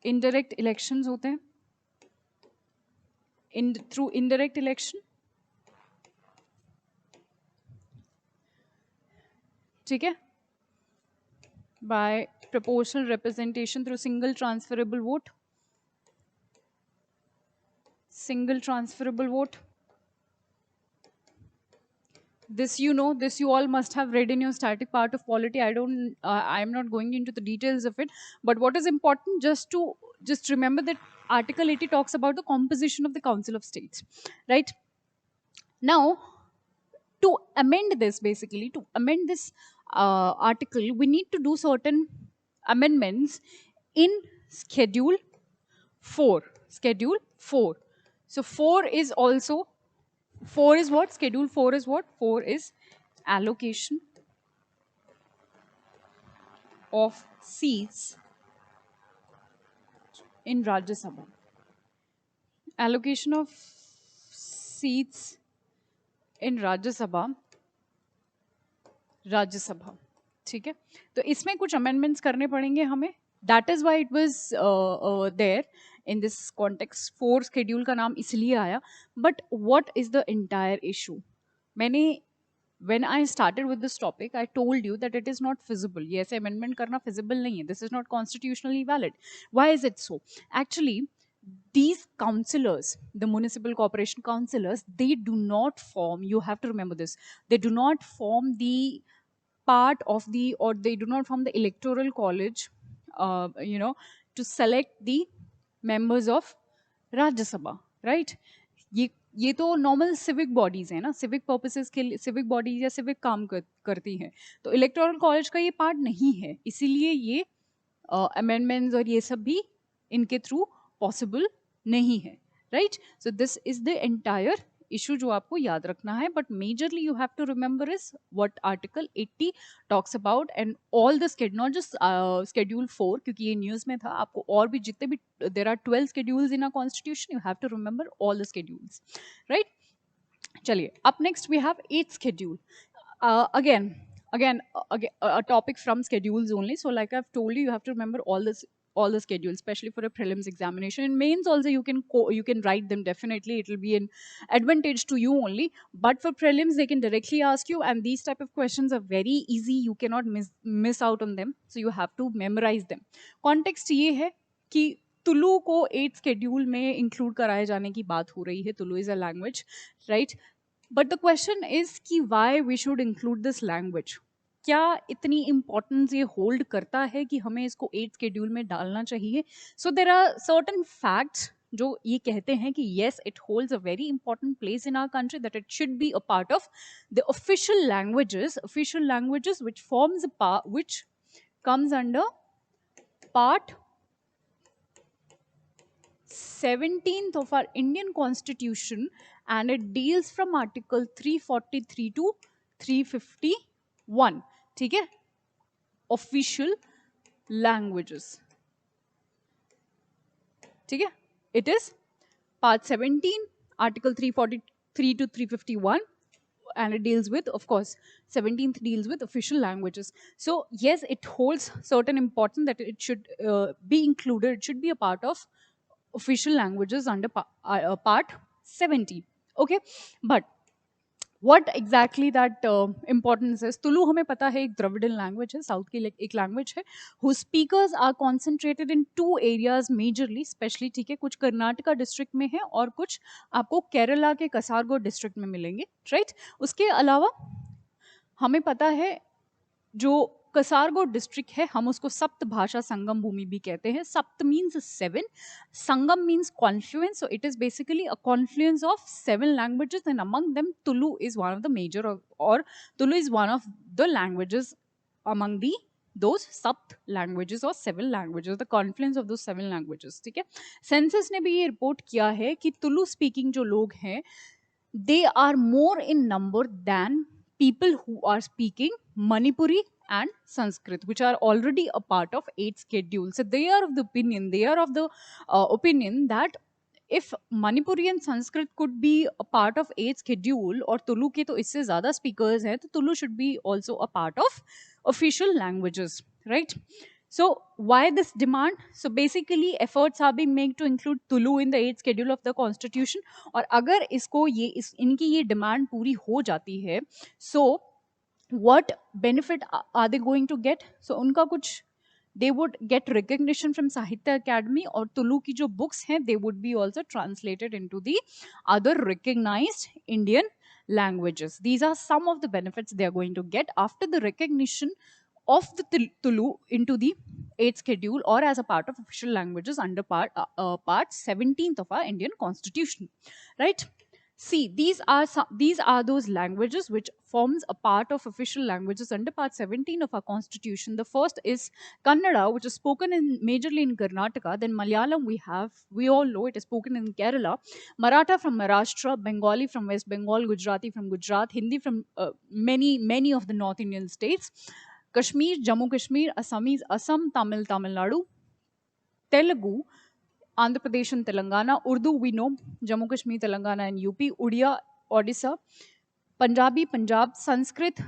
indirect elections होते हैं, through indirect election, ठीक है, by proportional representation through single transferable vote. This you know, this you all must have read in your static part of polity. I'm not going into the details of it, but what is important, just remember that Article 80 talks about the composition of the Council of States, right? Now, to amend this, article, we need to do certain amendments in Schedule 4. Schedule 4. So 4 is also, 4 is what? Schedule 4 is what? 4 is allocation of seats in Rajya Sabha. Allocation of seats in Rajya Sabha, ठीक है. तो इसमें कुछ amendments करने पड़ेंगे हमें. That is why it was there in this context. 4 schedule का नाम इसलिए आया. But what is the entire issue? When I started with this topic, I told you that it is not feasible. Yes, amendment करना feasible नहीं है. This is not constitutionally valid. Why is it so? Actually, these councillors, the municipal corporation councillors, they do not form, you have to remember this, they do not form the part of the, or they do not form the electoral college, you know, to select the members of Rajya Sabha, right? ये तो normal civic bodies है ना, civic purposes के लिए civic bodies या civic काम करती हैं। तो इलेक्टोरल कॉलेज का ये पार्ट नहीं है, इसीलिए ये अमेंडमेंट्स और ये सब भी इनके थ्रू पॉसिबल नहीं है, right? So this is the entire issue जो आपको याद रखना है, but majorly you have to remember is what article 80 talks about and all the schedule, not just schedule 4, क्योंकि ये न्यूज में था, आपको और भी जितने भी there are 12 schedules in a constitution, you have to remember all the schedules, right? चलिए, up next we have 8th schedule. Again, a topic from schedules only. So like I've told you, you have to remember all the schedules, especially for a prelims examination. In mains also you can write them, definitely it will be an advantage to you only, but for prelims they can directly ask you, and these type of questions are very easy, you cannot miss out on them, so you have to memorize them. Context ये है कि तुलु को 8th schedule में include कराए जाने की बात हो रही है. Tulu is a language, right? But the question is कि why we should include this language. क्या इतनी इंपॉर्टेंस ये होल्ड करता है कि हमें इसको 8th शेड्यूल में डालना चाहिए? So there are certain facts जो ये कहते हैं कि yes, it holds a very important place in our country, that it should be a part of the official languages which forms which comes under part 17th of our Indian Constitution, and it deals from Article 343 to 351. ठीक है? Official languages. ठीक है? It is Part 17, Article 343 to 351, and it deals with, of course, 17th deals with official languages. So yes, it holds certain importance that it should be included. It should be a part of official languages under part 70. Okay, but what exactly that importance is? Tulu हमें पता है एक Dravidian language है, south की एक language है, whose speakers are concentrated in 2 areas majorly, specially, ठीक है? कुछ कर्नाटका डिस्ट्रिक्ट में है और कुछ आपको केरला के कसारगो डिस्ट्रिक्ट में मिलेंगे, राइट? उसके अलावा हमें पता है जो कसारगो डिस्ट्रिक्ट है, हम उसको सप्त भाषा संगम भूमि भी कहते हैं. Sapta means 7, sangam means confluence, so it is basically a confluence of 7 languages, and among them Tulu is one of the major, और Tulu is one of the languages among the those sapta languages or 7 languages, the confluence of those 7 languages. ठीक है? Census ने भी ये report किया है कि Tulu speaking जो लोग हैं, they are more in number than people who are speaking Manipuri and Sanskrit, which are already a part of 8th schedule. So they are of the opinion that if Manipuri and Sanskrit could be a part of 8th schedule, और तुलु के तो इससे ज़्यादा speakers हैं, तो Tulu should be also a part of official languages, right? So why this demand? So basically efforts are being made to include Tulu in the 8th schedule of the constitution. और अगर इसको इनकी ये demand पूरी हो जाती है, so what benefit are they going to get? So उनका कुछ, they would get recognition from Sahitya Academy, और Tulu की जो books हैं, they would be also translated into the other recognized Indian languages. These are some of the benefits they are going to get after the recognition of the Tulu into the 8th schedule or as a part of official languages under part 17th of our Indian Constitution, right? See, these are those languages which forms a part of official languages under part 17 of our constitution. The first is Kannada, which is spoken majorly in Karnataka. Then Malayalam we all know it is spoken in Kerala. Maratha from Maharashtra, Bengali from West Bengal, Gujarati from Gujarat, Hindi from many of the North Indian states. Kashmir, Jammu Kashmir, Assamese, Assam, Tamil Nadu, Telugu, Andhra Pradesh and Telangana, Urdu we know, Jammu Kashmir, Telangana and UP, Odia, Odisha, Punjabi, Punjab, Sanskrit,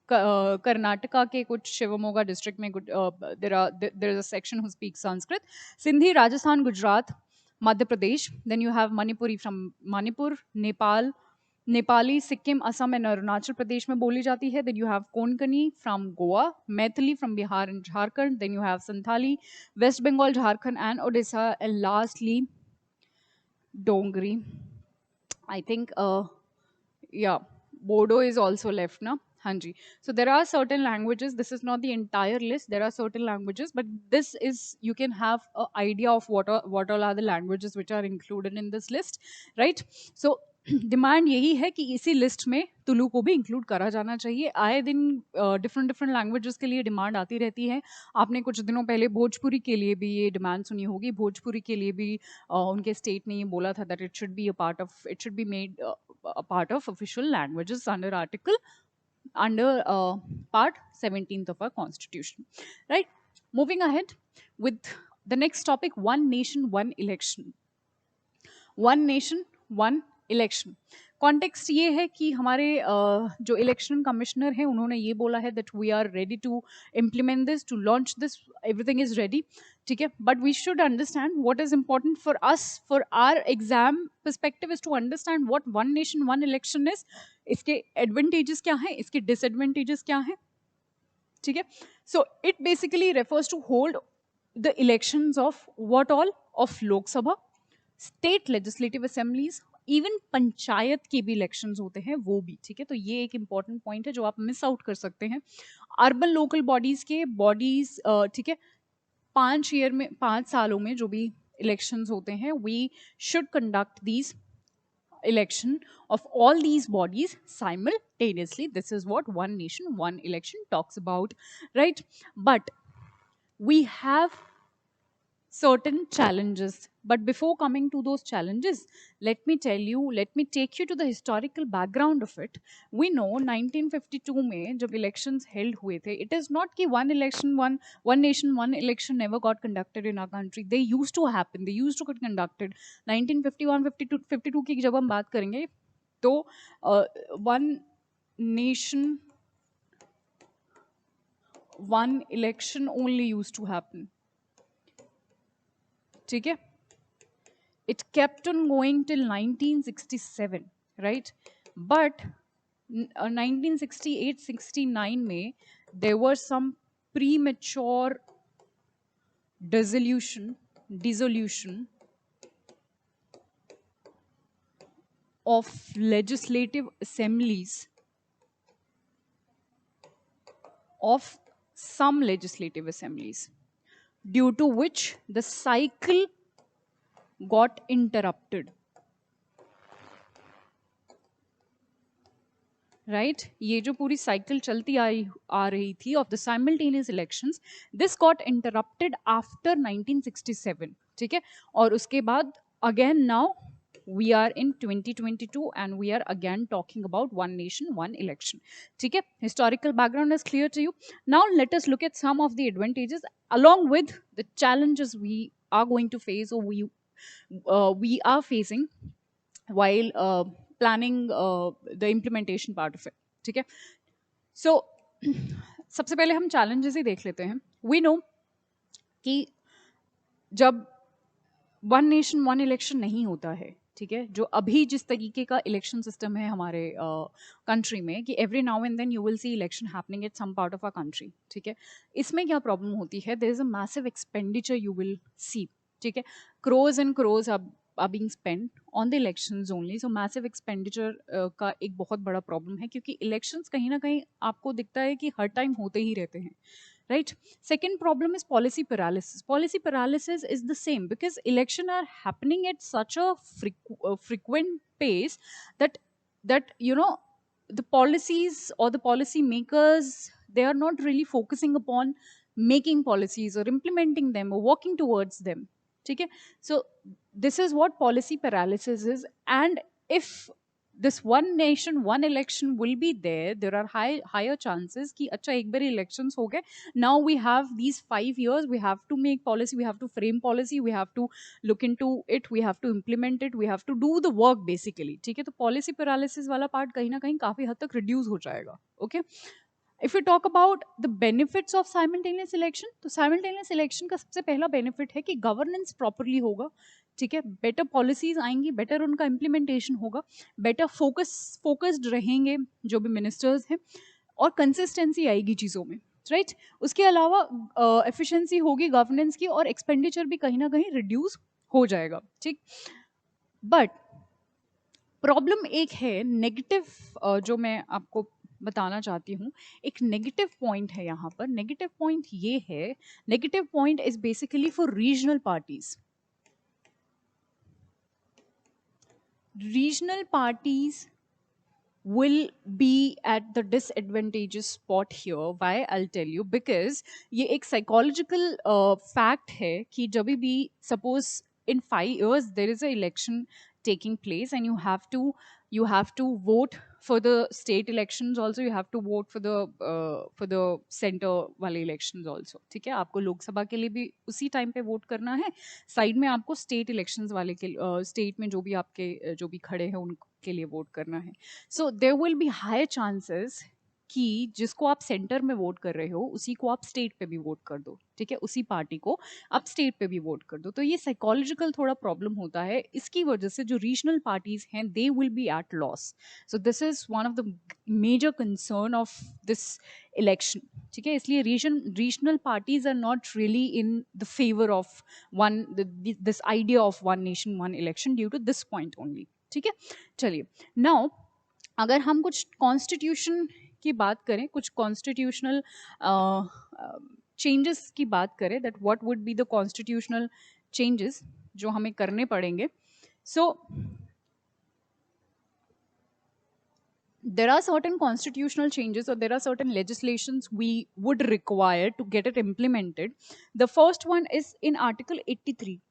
Karnataka के कुछ Shivamogga district में there is a section who speaks Sanskrit, Sindhi, Rajasthan, Gujarat, Madhya Pradesh, then you have Manipuri from Manipur, Nepali, Sikkim, Assam and Arunachal Pradesh में बोली जाती है. Then you have Konkani from Goa, Maithili from Bihar and Jharkhand. Then you have Santhali, West Bengal, Jharkhand and Odisha, and lastly Dongri. I think yeah, Bodo is also left, na? हाँ जी. So there are certain languages. This is not the entire list. There are certain languages, but this is, you can have an idea of what all are the languages which are included in this list, right? So demand यही है कि इसी list में तुलु को भी include करा जाना चाहिए. आए दिन डिफरेंट डिफरेंट लैंग्वेजेस के लिए डिमांड आती रहती है. आपने कुछ दिनों पहले भोजपुरी के लिए भी ये डिमांड सुनी होगी. भोजपुरी के लिए भी उनके स्टेट ने ये बोला था that it should be a part of, it should be made a part of official languages under article, under part 17th of our constitution, right? Moving ahead with the next topic, one nation one election. One nation one election. Context ये है कि हमारे जो election commissioner हैं उन्होंने ये बोला है that we are ready to implement this, to launch this, everything is ready. ठीक है, but we should understand what is important for us, for our exam perspective is to understand what one nation one election is. इसके advantages क्या हैं, इसके disadvantages क्या हैं. ठीक है, so it basically refers to hold the elections of what all, of Lok Sabha, state legislative assemblies, even panchayat के भी इलेक्शंस होते हैं वो भी. ठीक है, तो ये एक इंपॉर्टेंट पॉइंट है जो आप मिस आउट कर सकते हैं. अर्बन लोकल बॉडीज के बॉडीज, ठीक है, 5 सालों में जो भी इलेक्शंस होते हैं, we should conduct these election of all these bodies simultaneously. This is what one nation one election talks about, right? But we have certain challenges. But before coming to those challenges, let me take you to the historical background of it. We know 1952 में जब elections held हुए थे, it is not कि one nation one election never got conducted in our country. They used to happen, they used to get conducted. 1951 52 की जब हम बात करेंगे तो one nation one election only used to happen. ठीक है, it kept on going till 1967, right? But 1968-69 में there were some premature dissolution of legislative assemblies, of some legislative assemblies, due to which the cycle got interrupted, right? ये जो पूरी cycle चलती आ रही थी of the simultaneous elections, this got interrupted after 1967. ठीक है, और उसके बाद again now we are in 2022 and we are again talking about one nation one election. ठीक है, historical background is clear to you. Now let us look at some of the advantages along with the challenges we are going to face, or we are facing while planning the implementation part of it. ठीक है, so सबसे पहले हम challenges ही देख लेते हैं. We know कि जब वन नेशन वन इलेक्शन नहीं होता है, ठीक है, जो अभी जिस तरीके का इलेक्शन सिस्टम है हमारे कंट्री में कि every now and then you will see election happening at some part of our country. ठीक है, इसमें क्या प्रॉब्लम होती है, there is a massive expenditure you will see. ठीक है, crores and crores are being spent on the elections only. So massive expenditure का एक बहुत बड़ा प्रॉब्लम है, क्योंकि इलेक्शंस कहीं ना कहीं आपको दिखता है कि हर टाइम होते ही रहते हैं, right? Second problem is policy paralysis. Policy paralysis is the same because election are happening at such a frequent pace that you know the policies or the policy makers, they are not really focusing upon making policies or implementing them or working towards them. Okay, so this is what policy paralysis is. And if this one nation one election will be there are higher chances कि अच्छा एक बार elections हो गए, now we have these 5 years, we have to make policy, we have to frame policy, we have to look into it, we have to implement it, we have to do the work basically. ठीक है, तो policy paralysis वाला part कहीं ना कहीं काफी हद तक reduce हो जाएगा. Okay, if we talk about the benefits of simultaneous election, तो simultaneous election का सबसे पहला benefit है कि governance properly होगा. ठीक है, बेटर पॉलिसीज आएंगी, बेटर उनका इम्प्लीमेंटेशन होगा, बेटर फोकस्ड रहेंगे जो भी मिनिस्टर्स हैं, और कंसिस्टेंसी आएगी चीज़ों में, राइट? उसके अलावा एफिशिएंसी होगी गवर्नेंस की, और एक्सपेंडिचर भी कहीं ना कहीं रिड्यूस हो जाएगा. ठीक, बट प्रॉब्लम एक है नेगेटिव जो मैं आपको बताना चाहती हूँ, एक नेगेटिव पॉइंट है यहाँ पर। नेगेटिव पॉइंट ये है, negative point is basically for regional parties. Regional parties will be at the disadvantageous spot here. Why? I'll tell you. Because ये एक psychological fact है कि जब भी suppose in 5 years there is a election taking place and you have to vote for the state elections also, you have to vote for the center वाले elections also, ठीक है? आपको लोकसभा के लिए भी उसी टाइम पे वोट करना है, साइड में आपको स्टेट इलेक्शंस वाले के स्टेट में जो भी आपके जो भी खड़े हैं उनके लिए वोट करना है। So there will be high chances कि जिसको आप सेंटर में वोट कर रहे हो उसी को आप स्टेट पे भी वोट कर दो, ठीक है? उसी पार्टी को आप स्टेट पे भी वोट कर दो। तो ये साइकोलॉजिकल थोड़ा प्रॉब्लम होता है। इसकी वजह से जो रीजनल पार्टीज हैं they will be at loss. So this is one of the major concern of this election, ठीक है? इसलिए regional parties are not really in the favour of one this idea of one nation one election due to this point only, ठीक है? चलिए, now अगर हम कुछ constitution की बात करें, कुछ कॉन्स्टिट्यूशनल चेंजेस की बात करें, that what would be the constitutional changes जो हमें करने पड़ेंगे। सो there are certain constitutional changes or there are certain legislations we would require to get it implemented. The first one is in Article 83.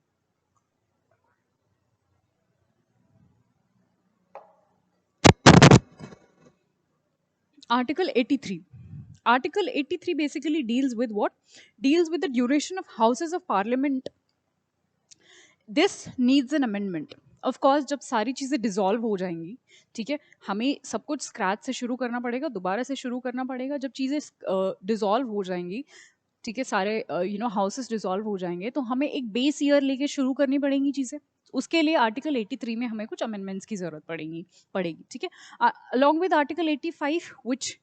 Article 83. Article 83 basically deals with what? Deals with the duration of houses of parliament. This needs an amendment. Of course, जब सारी चीज़ें dissolve हो जाएंगी, ठीक है, हमें सब कुछ स्क्रैच से शुरू करना पड़ेगा, दोबारा से शुरू करना पड़ेगा। जब चीज़ें डिसॉल्व हो जाएंगी, ठीक है, सारे हाउसेस डिसॉल्व हो जाएंगे, तो हमें एक बेस ईयर लेके शुरू करनी पड़ेंगी चीज़ें। उसके लिए आर्टिकल 83 में हमें कुछ अमेंडमेंट्स की जरूरत पड़ेगी, ठीक है? Along with article 85 which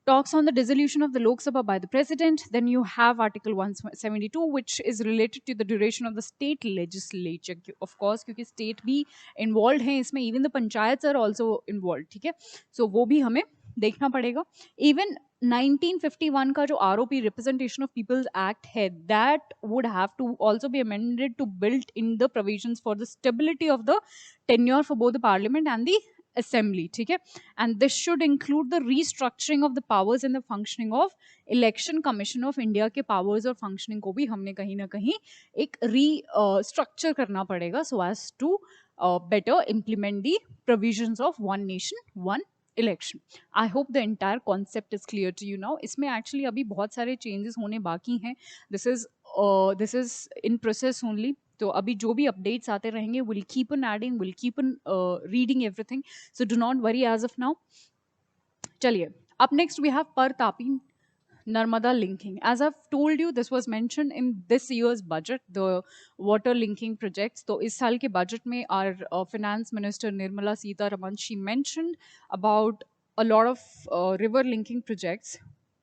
talks on the dissolution of the Lok Sabha by the president. Then you have Article 172, which is related to the duration of the state legislature. Of course, क्योंकि state भी involved हैं इसमें, even the panchayats are also involved, ठीक है? So वो भी हमें देखना पड़ेगा। Even 1951 का जो ROP Representation of People's Act है, that would have to also be amended to build in the provisions for the stability of the tenure for both the parliament and the assembly, ठीक है? And this should include the restructuring of the powers and the functioning of election commission of India के powers और functioning को भी हमने कहीं ना कहीं एक रीस्ट्रक्चर करना पड़ेगा, so as to better implement the provisions of one nation one election. I hope the entire concept is clear to you now. इसमें एक्चुअली अभी बहुत सारे चेंजेस होने बाकी हैं। This is in process only. तो अभी जो भी अपडेट्स आते रहेंगे, will keep on adding, will keep on reading everything, so do not worry as of now. चलिए, up next we have Partapi Narmada linking. As I've told you, this was mentioned in this year's budget, the water linking projects. तो इस साल के budget में our finance minister Nirmala Sitharaman, she mentioned about a lot of river linking projects,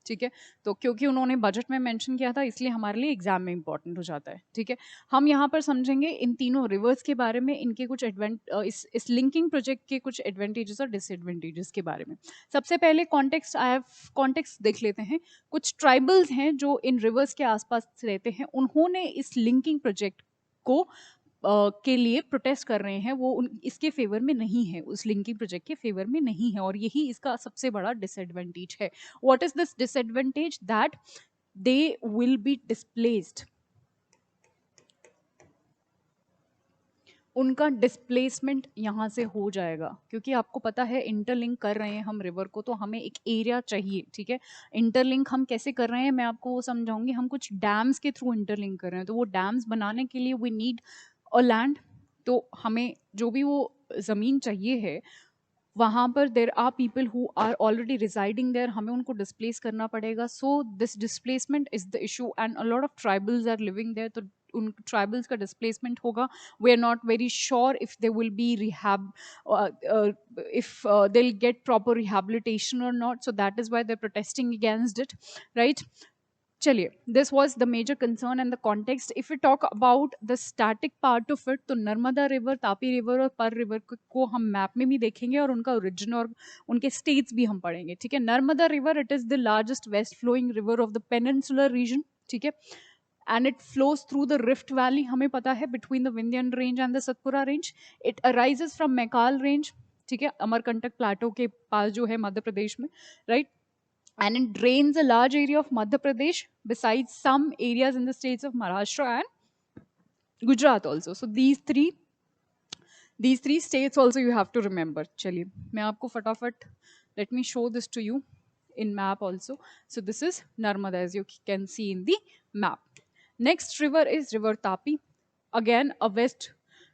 ठीक है? तो क्योंकि उन्होंने बजट में मेंशन किया था, इसलिए हमारे लिए एग्जाम में इंपॉर्टेंट हो जाता है, ठीक है? हम यहाँ पर समझेंगे इन तीनों रिवर्स के बारे में, इनके कुछ इस लिंकिंग प्रोजेक्ट के कुछ एडवांटेजेस और डिसएडवांटेजेस के बारे में। सबसे पहले कॉन्टेक्स्ट देख लेते हैं। कुछ ट्राइबल्स हैं जो इन रिवर्स के आसपास रहते हैं, उन्होंने इस लिंकिंग प्रोजेक्ट को के लिए प्रोटेस्ट कर रहे हैं। वो इसके फेवर में नहीं है, उस लिंकिंग प्रोजेक्ट के फेवर में नहीं है, और यही इसका सबसे बड़ा डिसएडवांटेज है। What is this disadvantage? That they will B displaced, उनका डिस्प्लेसमेंट यहाँ से हो जाएगा, क्योंकि आपको पता है इंटरलिंक कर रहे हैं हम रिवर को, तो हमें एक एरिया चाहिए, ठीक है? इंटरलिंक हम कैसे कर रहे हैं मैं आपको वो समझाऊंगी। हम कुछ डैम्स के थ्रू इंटरलिंक कर रहे हैं, तो वो डैम्स बनाने के लिए वी नीड अ लैंड। तो हमें जो भी वो ज़मीन चाहिए है, वहाँ पर there are people who are already residing there, हमें उनको डिस्प्लेस करना पड़ेगा। So this displacement is the issue and a lot of tribals are living there. तो उन ट्राइबल्स का डिस्प्लेसमेंट होगा। We are not very sure if they will be rehab, if they'll get proper rehabilitation or not, so that is why they're protesting against it, right? चलिए, this was the major concern and the context. If you talk about the static part of it, तो Narmada river, Tapi river और पर river को हम map में भी देखेंगे और उनका ओरिजिन और उनके स्टेट्स भी हम पढ़ेंगे. ठीक है, Narmada river, it is the largest west flowing river of the peninsular region. ठीक है, and it flows through the rift valley, हमें पता है, between the Vindhyan range and the Satpura range. It arises from Maikal range. ठीक है, अमरकंटक प्लाटो के पास जो है मध्य प्रदेश में, right. And it drains a large area of Madhya Pradesh, besides some areas in the states of Maharashtra and Gujarat also. So these three states also you have to remember. चलिए, मैं आपको फटाफट, let me show this to you in map also. So this is Narmada, as you can see in the map. Next river is river Tapi. Again a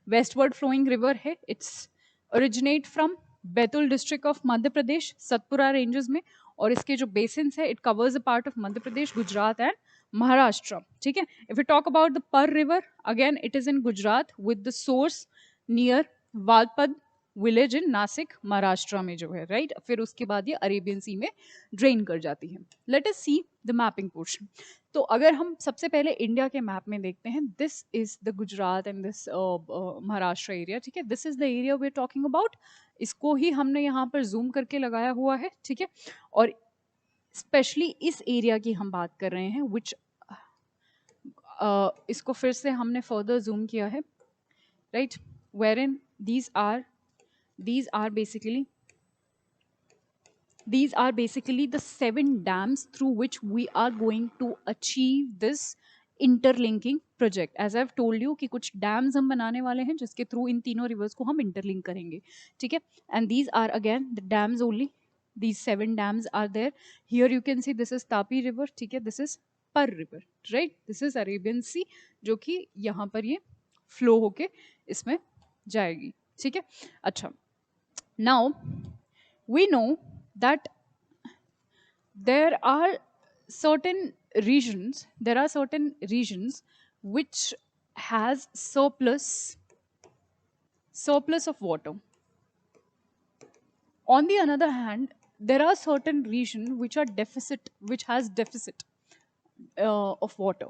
westward flowing river है. It's originate from Betul district of Madhya Pradesh, Satpura ranges में. और इसके जो basins है, it covers a part of Madhya Pradesh, Gujarat and Maharashtra. ठीक है, if you talk about the Par river, again it is in Gujarat with the source near Valpad village in Nashik, Maharashtra में जो है, राइट. फिर उसके बाद ये अरेबियन सी में ड्रेन कर जाती है. Let us see the mapping portion. तो अगर हम सबसे पहले इंडिया के मैप में देखते हैं, this is the Gujarat and this Maharashtra area. ठीक है, this is the area we are talking about. इसको ही हमने यहाँ पर जूम करके लगाया हुआ है. ठीक है, और स्पेशली इस एरिया की हम बात कर रहे हैं, विच इसको फिर से हमने फर्दर जूम किया है, right, where in these are basically the 7 dams through which we are going to achieve this interlinking project. As I've told you कि कुछ dams हम बनाने वाले हैं जिसके थ्रू इन तीनों rivers को हम interlink करेंगे. ठीक है, and these are again the dams only. These 7 dams are there. Here you can see this is Tapi river. ठीक है, this is पर river, right. This is Arabian Sea जो कि यहाँ पर ये flow होके इसमें जाएगी. ठीक है, अच्छा. Now we know that there are certain regions which has surplus of water. On the other hand, there are certain regions which has deficit of water.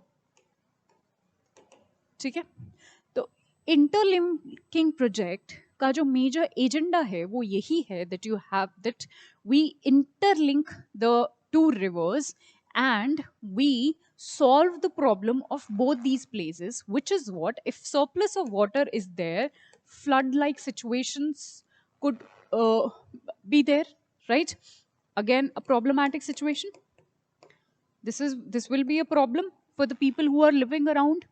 ठीक है, तो इंटरलिंकिंग प्रोजेक्ट का जो मेजर एजेंडा है वो यही है that we interlink the 2 rivers and we solve the problem of both these places, which is what, if surplus of water is there, flood like situations could be there, right. Again a problematic situation. This will be a problem for the people who are living around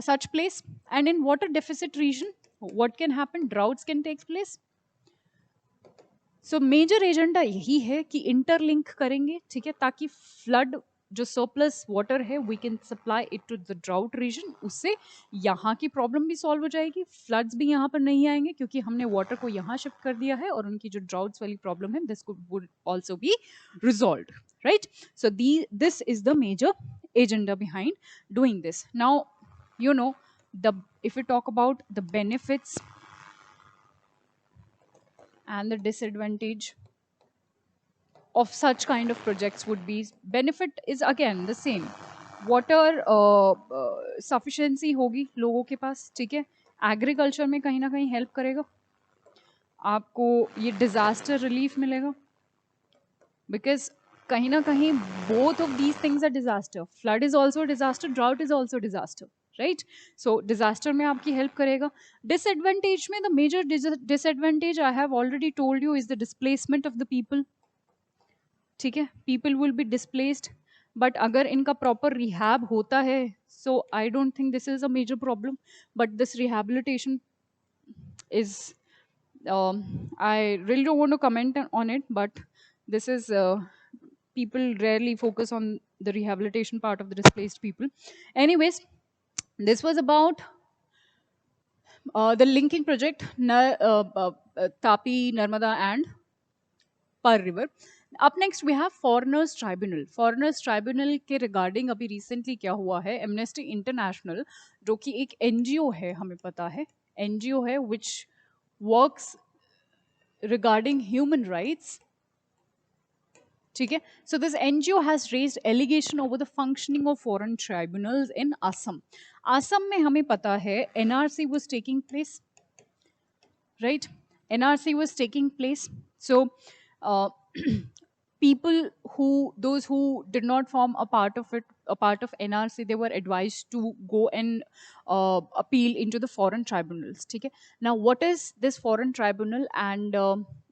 such place. And in water deficit region, what can happen? Droughts can take place. So major agenda यही है कि interlink करेंगे. ठीक है, ताकि flood जो surplus water है we can supply it to the drought region. उससे यहाँ की प्रॉब्लम भी सॉल्व हो जाएगी, फ्लड्स भी यहाँ पर नहीं आएंगे क्योंकि हमने वाटर को यहाँ शिफ्ट कर दिया है और उनकी जो ड्राउट्स वाली प्रॉब्लम है this would also be resolved, right. So this is the major agenda behind doing this. Now, you know, if we talk about the benefits and the disadvantage of such kind of projects would be, benefit is again the same. Water sufficiency होगी लोगों के पास. ठीक है, agriculture में कहीं ना कहीं help करेगा, आपको ये डिजास्टर रिलीफ मिलेगा, बिकॉज कहीं ना कहीं both of these things are disaster. Flood is also a disaster, drought is also a disaster, right. So disaster में आपकी help करेगा. Disadvantage में the major disadvantage I have already told you is the displacement of the people. ठीक है, people will be displaced, but अगर इनका proper rehab होता है, so I don't think this is a major problem. But this rehabilitation is I really don't want to comment on it, but this is people rarely focus on the rehabilitation part of the displaced people. Anyways, this was about the linking project, Tapi, Narmada and Par river. Up next we have foreigners tribunal. Foreigners tribunal के regarding अभी recently क्या हुआ है, Amnesty International जो कि एक NGO है, हमें पता है NGO है which works regarding human rights, ठीक है. So this NGO has raised allegation over the functioning of foreign tribunals in Assam. Assam में हमें पता है NRC was taking place, right? NRC was taking place. So uh, people who, those who did not form a part of it, a part of NRC, they were advised to go and appeal into the foreign tribunals. ठीक है. Now what is this foreign tribunal, and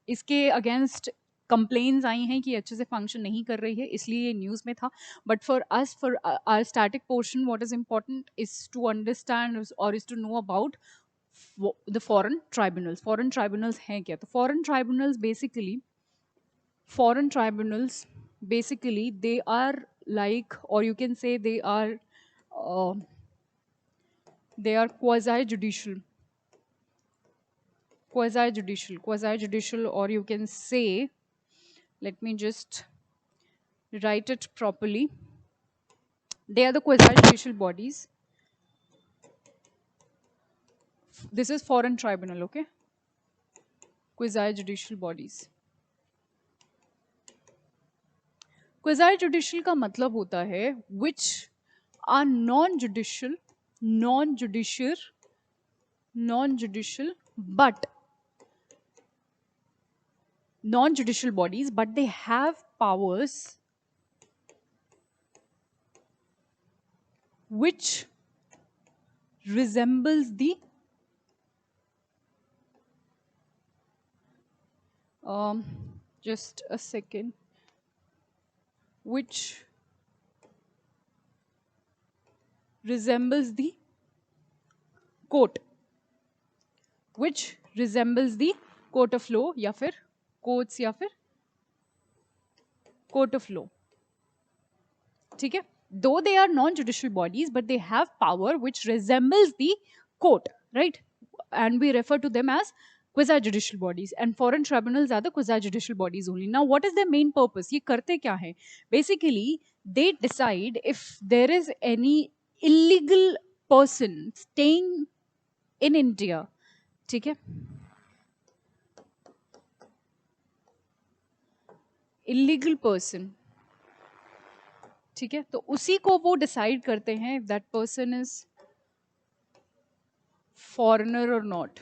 इसके against complains आई हैं कि अच्छे से function नहीं कर रही है, इसलिए ये न्यूज़ में था. But for us, for our static portion, what is important is to understand और is to know about the foreign tribunals. Foreign tribunals हैं क्या? तो foreign tribunals basically they are like, or you can say they are quasi judicial, or you can say, let me just write it properly, they are the quasi judicial bodies. This is foreign tribunal, okay? Quasi judicial bodies. Quasi judicial का मतलब होता है which are non-judicial but non-judicial bodies, but they have powers which resembles the just a second, which resembles the court, which resembles the court of law या फिर courts या फिर court of law. ठीक है. Though they are non-judicial bodies, but they have power which resembles the court, right? And we refer to them as quasi-judicial bodies, and foreign tribunals are the quasi-judicial bodies only. Now, what is their main purpose? ये करते क्या है? Basically, they decide if there is any illegal person staying in India. ठीक है? Illegal person. ठीक है. तो उसी को वो डिसाइड करते हैं if that person is foreigner or not.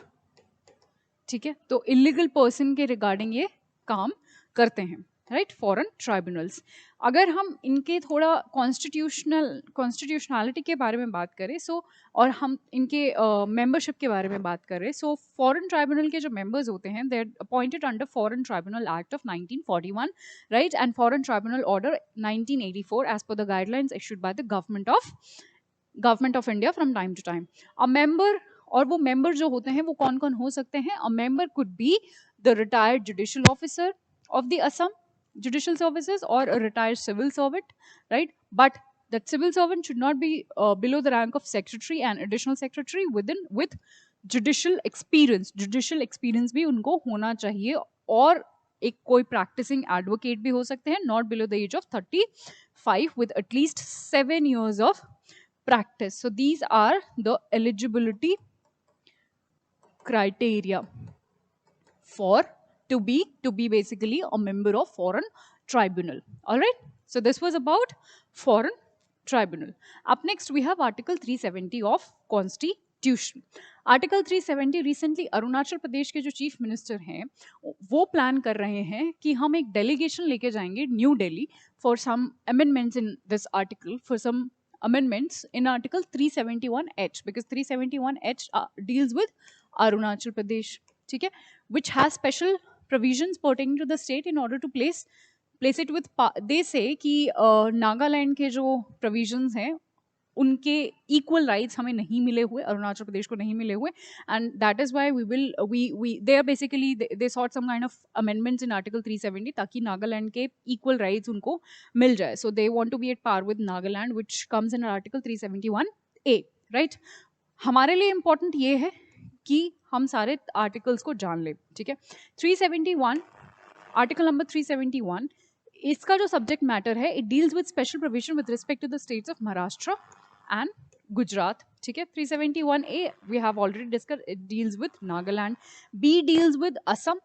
ठीक है. तो इलीगल पर्सन के रिगार्डिंग ये काम करते हैं, राइट? Foreign tribunals. अगर हम इनके थोड़ा कॉन्स्टिट्यूशनैलिटी के बारे में बात करें, सो और हम इनके मेंबरशिप के बारे में बात करें, सो फॉरेन ट्राइब्यूनल के जो मेंबर्स होते हैं they are appointed under foreign tribunal act of 1941, right? And foreign tribunal order 1984 as per the guidelines issued by the government of India from time to time. A member, और वो member जो होते हैं वो कौन कौन हो सकते हैं? A member could be the retired judicial officer of the Assam judicial services or a retired civil servant, right? But that civil servant should not be below the rank of secretary and additional secretary with judicial experience. Judicial experience भी उनको होना चाहिए, और एक कोई practicing advocate भी हो सकते हैं, not below the age of 35 with at least 7 years of practice. So these are the eligibility criteria for to be basically a member of foreign tribunal. All right, so this was about foreign tribunal. Up next we have article 370 of constitution. Article 370 recently Arunachal Pradesh के जो chief minister हैं वो plan कर रहे हैं कि हम एक डेलीगेशन लेके जाएंगे New Delhi for some amendments in this article, for some amendments in article 371H, because 371H deals with Arunachal Pradesh, ठीक है, which has special provisions pertaining to the state in order to place it with, they say कि नागालैंड के जो provisions हैं उनके equal rights हमें नहीं मिले हुए, अरुणाचल प्रदेश को नहीं मिले हुए, and that is why they are basically they sought some kind of amendments in article 370 ताकि नागालैंड के equal rights उनको मिल जाए. So they want to be at par with Nagaland, which comes in article 371A, right? हमारे लिए important ये है कि हम सारे आर्टिकल्स को जान ले, ठीक है? 371, आर्टिकल नंबर 371, इसका जो सब्जेक्ट मैटर है, it deals with special provision with respect to the states of Maharashtra and Gujarat, ठीक है? 371A we have already discussed, it deals with Nagaland. B deals with Assam.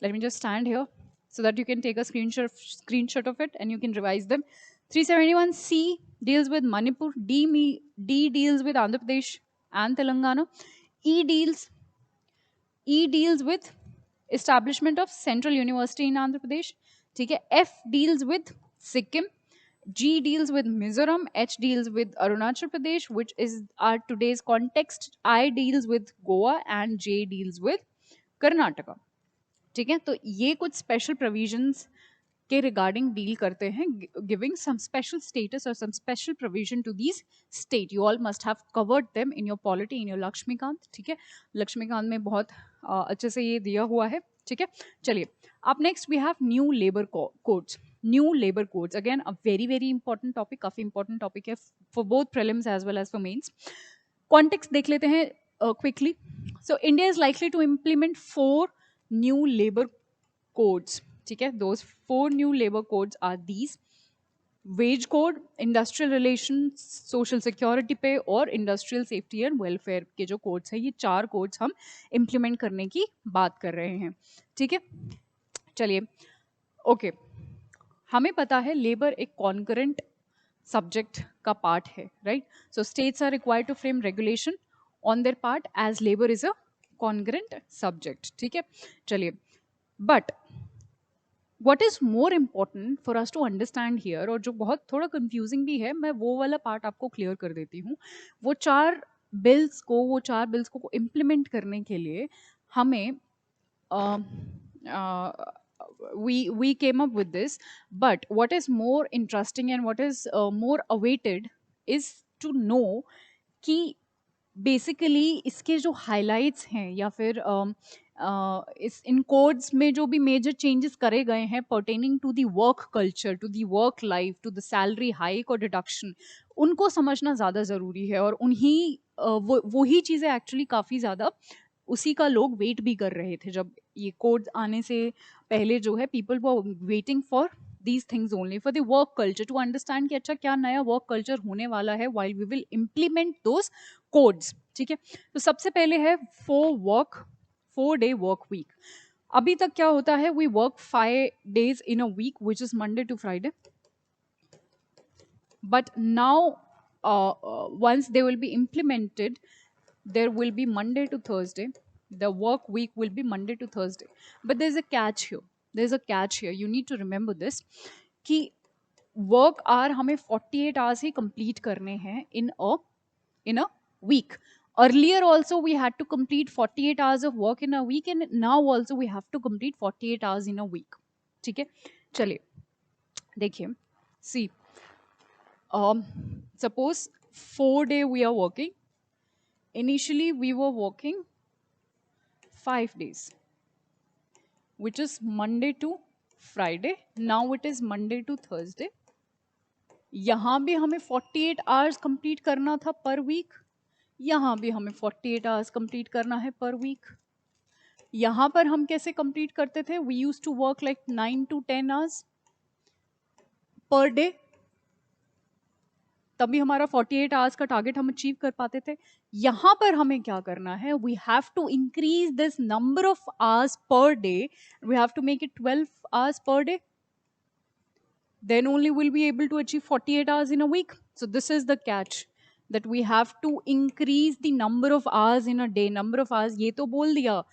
Let me just stand here. so that you can take a screenshot of it and you can revise them. 371C deals with Manipur, D deals with Andhra Pradesh and Telangana, E deals with establishment of Central University in Andhra Pradesh. ठीक है. F deals with Sikkim, G deals with Mizoram, H deals with Arunachal Pradesh, which is our today's context. I deals with Goa and J deals with Karnataka. ठीक है. तो ये कुछ special provisions के regarding deal करते हैं, giving some special status और some special provision to these state. You all must have covered them in your polity, in your Laxmikanth. ठीक है. लक्ष्मीकांत में बहुत अच्छे से ये दिया हुआ है. ठीक है. चलिए, अब next we have new labour codes. New labour codes again a very very important topic, काफी इंपॉर्टेंट टॉपिक है for both prelims as well as for mains. Context देख लेते हैं quickly. So India is likely to implement 4 new labor codes. ठीक है. Those 4 new labor codes are these: wage code, industrial relations, social security पे और industrial safety and welfare के जो codes हैं, ये 4 codes हम implement करने की बात कर रहे हैं. ठीक है. चलिए, ओके. हमें पता है लेबर एक कॉन्करेंट सब्जेक्ट का पार्ट है, right? So states are required to frame regulation on their part as labour is a concurrent subject. ठीक है. चलिए, but what is more important for us to understand here, और जो बहुत थोड़ा confusing भी है, मैं वो वाला पार्ट आपको क्लियर कर देती हूँ. वो चार बिल्स को इम्प्लीमेंट करने के लिए हमें we came up with this, but what is more interesting and what is more awaited is to know कि बेसिकली इसके जो हाइलाइट्स हैं या फिर इस इन कोड्स में जो भी मेजर चेंजेस करे गए हैं pertaining to the work culture, to the work life, to the salary hike और डिडक्शन, उनको समझना ज़्यादा ज़रूरी है. और उन्हीं वही चीज़ें एक्चुअली काफ़ी ज़्यादा उसी का लोग वेट भी कर रहे थे. जब ये कोड्स आने से पहले जो है people were waiting for these things only for the work culture, to understand कि अच्छा क्या नया work culture होने वाला है while we will implement those codes. ठीक है. तो सबसे पहले है 4-day work week. अभी तक क्या होता है, we work 5 days in a week which is Monday to Friday, but now once they will be implemented, there will be Monday to Thursday. The work week will be Monday to Thursday, but there's a catch here. You need to remember this कि work hour हमें 48 hours ही complete करने हैं in a week. Earlier also we had to complete 48 hours of work in a week, and now also we have to complete 48 hours in a week. ठीक है. चलिए देखिए, see, suppose 4 day we are working. Initially we were working 5 days, which is Monday to Friday. Now it is Monday to Thursday. यहाँ भी हमें 48 hours complete करना था per week. यहाँ भी हमें 48 hours complete करना है per week. यहाँ पर हम कैसे complete करते थे? We used to work like 9 to 10 hours per day. तभी हमारा 48 आवर्स का टारगेट हम अचीव कर पाते थे. यहाँ पर हमें क्या करना है? We have to increase this number of hours per day. We have to make it 12 hours per day. Then only we'll be able to achieve 48 hours in a week. So this is the catch, that we have to increase the number of hours in a day. Number of hours ये तो बोल दिया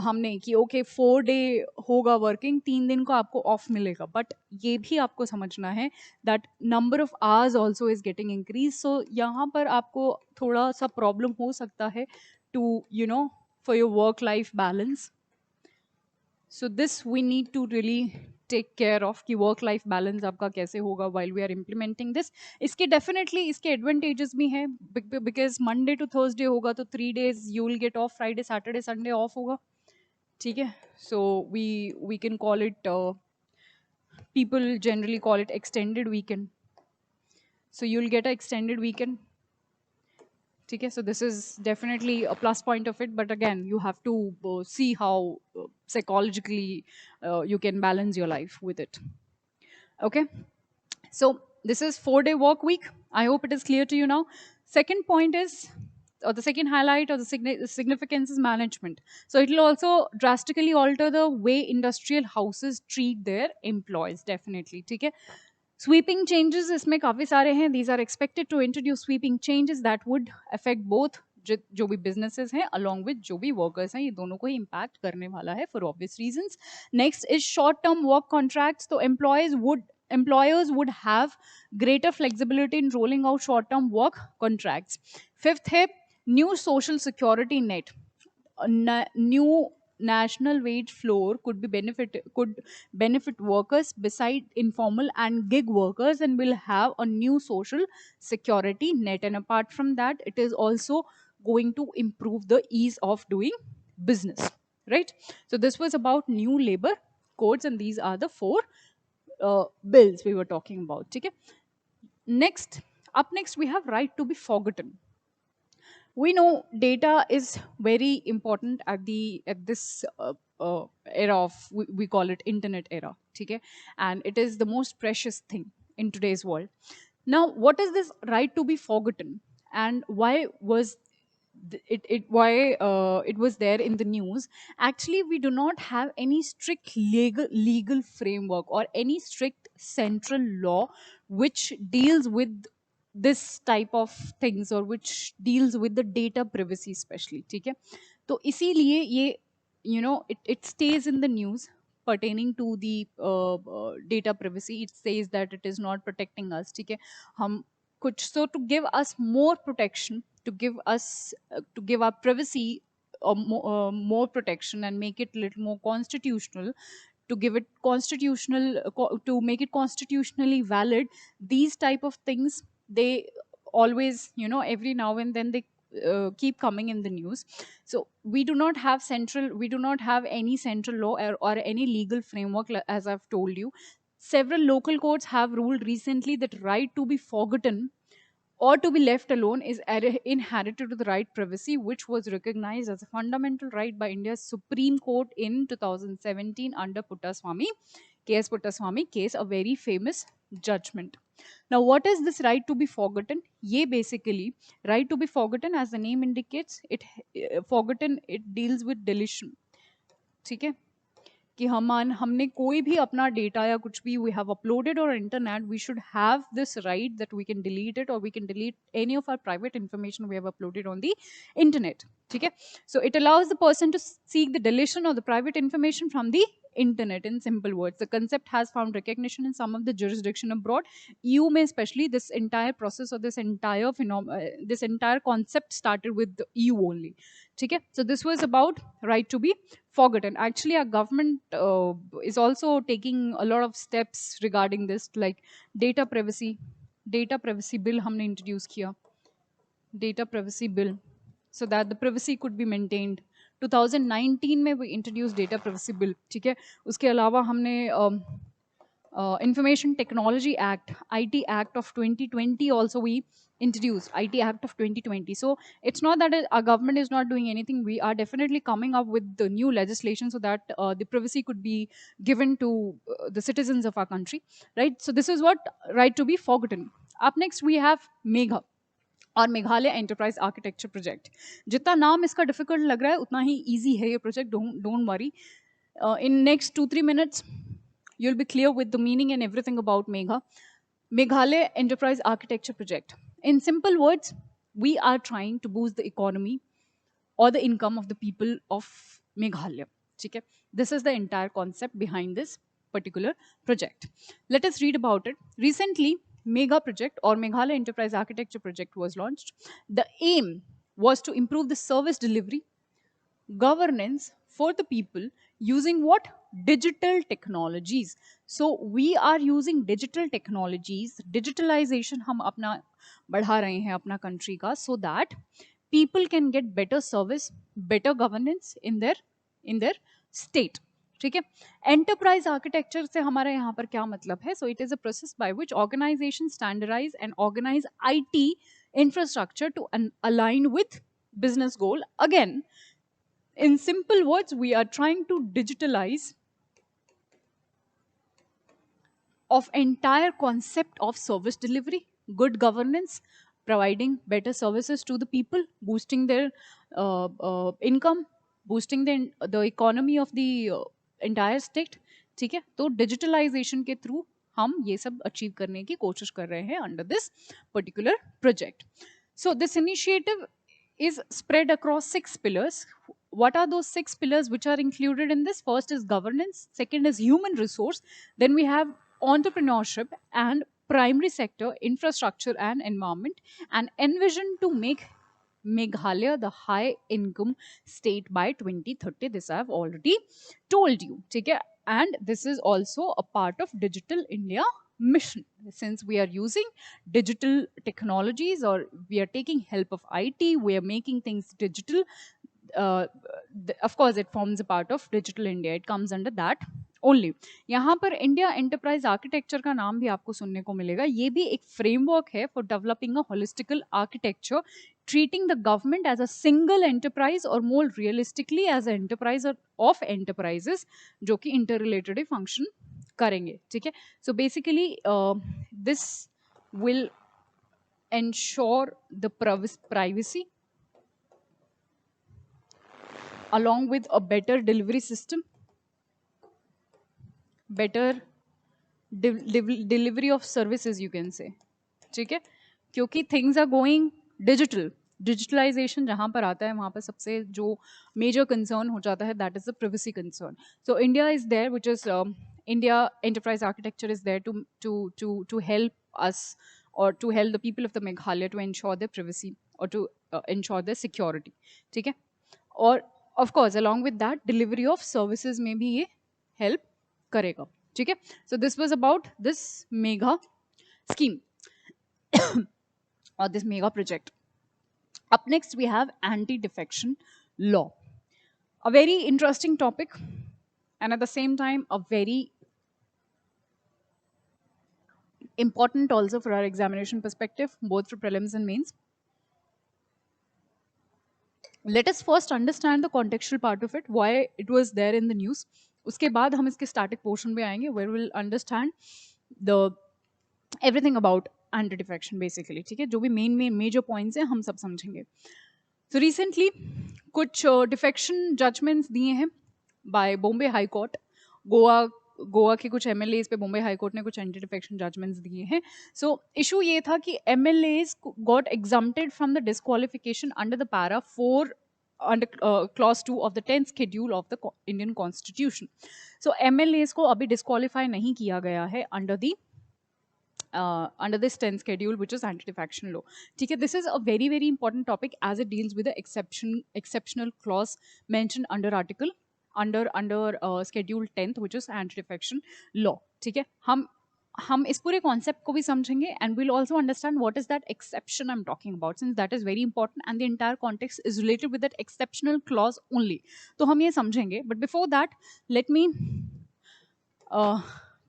हमने कि okay 4 day होगा working, 3 दिन को आपको ऑफ मिलेगा, बट ये भी आपको समझना है that number of hours also is getting increase. So यहाँ पर आपको थोड़ा सा प्रॉब्लम हो सकता है to for your work life balance. So this we need to really take care of कि वर्क लाइफ बैलेंस आपका कैसे होगा while we are implementing this. इसके डेफिनेटली इसके एडवांटेजेस भी हैं, बिकॉज मंडे टू थर्सडे होगा तो 3 days you will get off, Friday Saturday Sunday off होगा. ठीक है. So we can call it, people generally call it extended weekend. So you will get a extended weekend. ठीक है. So this is definitely a plus point of it, but again you have to see how psychologically you can balance your life with it. Okay, so this is 4 day work week. I hope it is clear to you now. Second point is or the second highlight or the significance is management. So it will also drastically alter the way industrial houses treat their employees, definitely. ठीक है. Sweeping changes इसमें काफ़ी सारे हैं. These are expected to introduce sweeping changes that would affect both जो भी businesses हैं along with जो भी workers हैं, ये दोनों को ही impact करने वाला है for obvious reasons. Next is short term work contracts. So employers would have greater flexibility in rolling out short term work contracts. Fifth है new social security net. A new national wage floor could benefit workers beside informal and gig workers, and will have a new social security net. And apart from that, it is also going to improve the ease of doing business, right? So this was about new labor codes, and these are the four bills we were talking about. Okay. Next, we have right to be forgotten. We know data is very important at this era of, we call it internet era. Okay. And it is the most precious thing in today's world. Now, what is this right to be forgotten, and why was it was there in the news? Actually, we do not have any strict legal framework or any strict central law which deals with this type of things, or which deals with the data privacy especially. ठीक है. तो इसीलिए ये, it stays in the news pertaining to the data privacy. It says that it is not protecting us. ठीक है. हम कुछ, so to give us more protection, to give our privacy more protection, and make it a little more constitutional, to give it constitutional to make it constitutionally valid, these type of things, they always, every now and then they keep coming in the news. So we do not have any central law, or any legal framework, as I've told you. Several local courts have ruled recently that right to be forgotten or to be left alone is inherited to the right privacy, which was recognized as a fundamental right by India's Supreme Court in 2017 under K.S. Puttaswamy case, a very famous judgment. Now, what is this right to be forgotten? Ye basically, right to be forgotten, as the name indicates, it deals with deletion. ठीक है. कि हमने कोई भी अपना data या कुछ भी we have uploaded on internet, we should have this right that we can delete it, or we can delete any of our private information we have uploaded on the internet. ठीक है. So it allows the person to seek the deletion of the private information from the internet. In simple words, the concept has found recognition in some of the jurisdiction abroad. EU may especially, this entire process, or this entire concept started with the EU only. Okay? So this was about right to be forgotten. Actually, our government is also taking a lot of steps regarding this, like data privacy bill हमने introduce किया, data privacy bill, so that the privacy could be maintained. 2019 में we introduced data privacy bill. ठीक है. उसके अलावा हमने Information Technology Act, IT Act of 2020 also we introduced, IT Act of 2020. So it's not that our government is not doing anything. We are definitely coming up with the new legislation so that the privacy could be given to the citizens of our country, right? So this is what right to be forgotten. Up next we have MEGA, और Meghalaya enterprise architecture project. जितना नाम इसका difficult लग रहा है उतना ही easy है ये project. Don't worry. In next 2-3 minutes you'll be clear with the meaning and everything about Meghalaya Enterprise Architecture Project. In simple words, we are trying to boost the economy or the income of the people of Meghalaya. Okay? This is the entire concept behind this particular project. Let us read about it. Recently, Mega Project or Meghalaya Enterprise Architecture Project was launched. The aim was to improve the service delivery, governance for the people using what? Digital technologies. So we are using digital technologies. Digitalization हम अपना बढ़ा रहे हैं अपना country का, so that people can get better service, better governance in their state. ठीक है. Enterprise architecture से हमारा यहाँ पर क्या मतलब है? So it is a process by which organisation standardise and organise IT infrastructure to align with business goal. Again, in simple words, we are trying to digitalize of entire concept of service delivery, good governance, providing better services to the people, boosting their income, boosting the economy of the entire state. ठीक है, तो digitalisation के through हम ये सब achieve करने की कोशिश कर रहे हैं under this particular project. So this initiative is spread across 6 pillars. What are those 6 pillars which are included in this? First is governance, second is human resource, then we have entrepreneurship and primary sector, infrastructure and environment, and envision to make Meghalaya the high income state by 2030. This I have already told you. Okay? And this is also a part of Digital India mission. Since we are using digital technologies, or we are taking help of IT, we are making things digital. Of course, it forms a part of Digital India. It comes under that only. यहाँ पर India enterprise architecture का नाम भी आपको सुनने को मिलेगा. ये भी एक फ्रेमवर्क है for developing a holistical architecture, treating the government as a single enterprise or more realistically as an enterprise of enterprises जो कि interrelated ही function करेंगे. ठीक है, so basically this will ensure the privacy along with a better delivery system, better delivery of services you can say. ठीक है, क्योंकि things are going digital. Digitalisation जहाँ पर आता है वहाँ पर सबसे जो मेजर कंसर्न हो जाता है that is the privacy concern. So India is there which is India enterprise architecture is there to help us or to help the people of the Meghalaya to ensure their privacy or to ensure their security. ठीक है, और of course along with that delivery of services में भी ये help करेगा. ठीक है, so this was about this mega scheme or this mega project. Up next we have anti-defection law, a very interesting topic and at the same time a very important also for our examination perspective, both for prelims and mains. Let us first understand the contextual part of it, why it was there in the news. उसके बाद हम इसके static portion पे आएंगे where we'll understand the everything about anti-defection basically. ठीक है, जो भी main major points हैं हम सब समझेंगे. So recently कुछ defection judgments दिए हैं by Bombay High Court. Goa के कुछ MLAs पे बॉम्बे हाई कोर्ट ने कुछ एंटी डिफेक्शन जजमेंट्स दिए हैं. सो इशू ये था कि MLAs got exempted from the disqualification under the para 4 under clause 2 of the 10th schedule of the Indian Constitution. So MLAs को अभी डिस्क्वालिफाई नहीं किया गया है under this 10th schedule, which is anti-defection law. ठीक है, this is a very very important topic as it deals with the exceptional clause mentioned under article under schedule 10th, which is anti-defection law. ठीक है, हम इस पूरे concept को भी समझेंगे and we'll also understand what is that exception I'm talking about, since that is very important and the entire context is related with that exceptional clause only. तो हम ये समझेंगे, but before that let me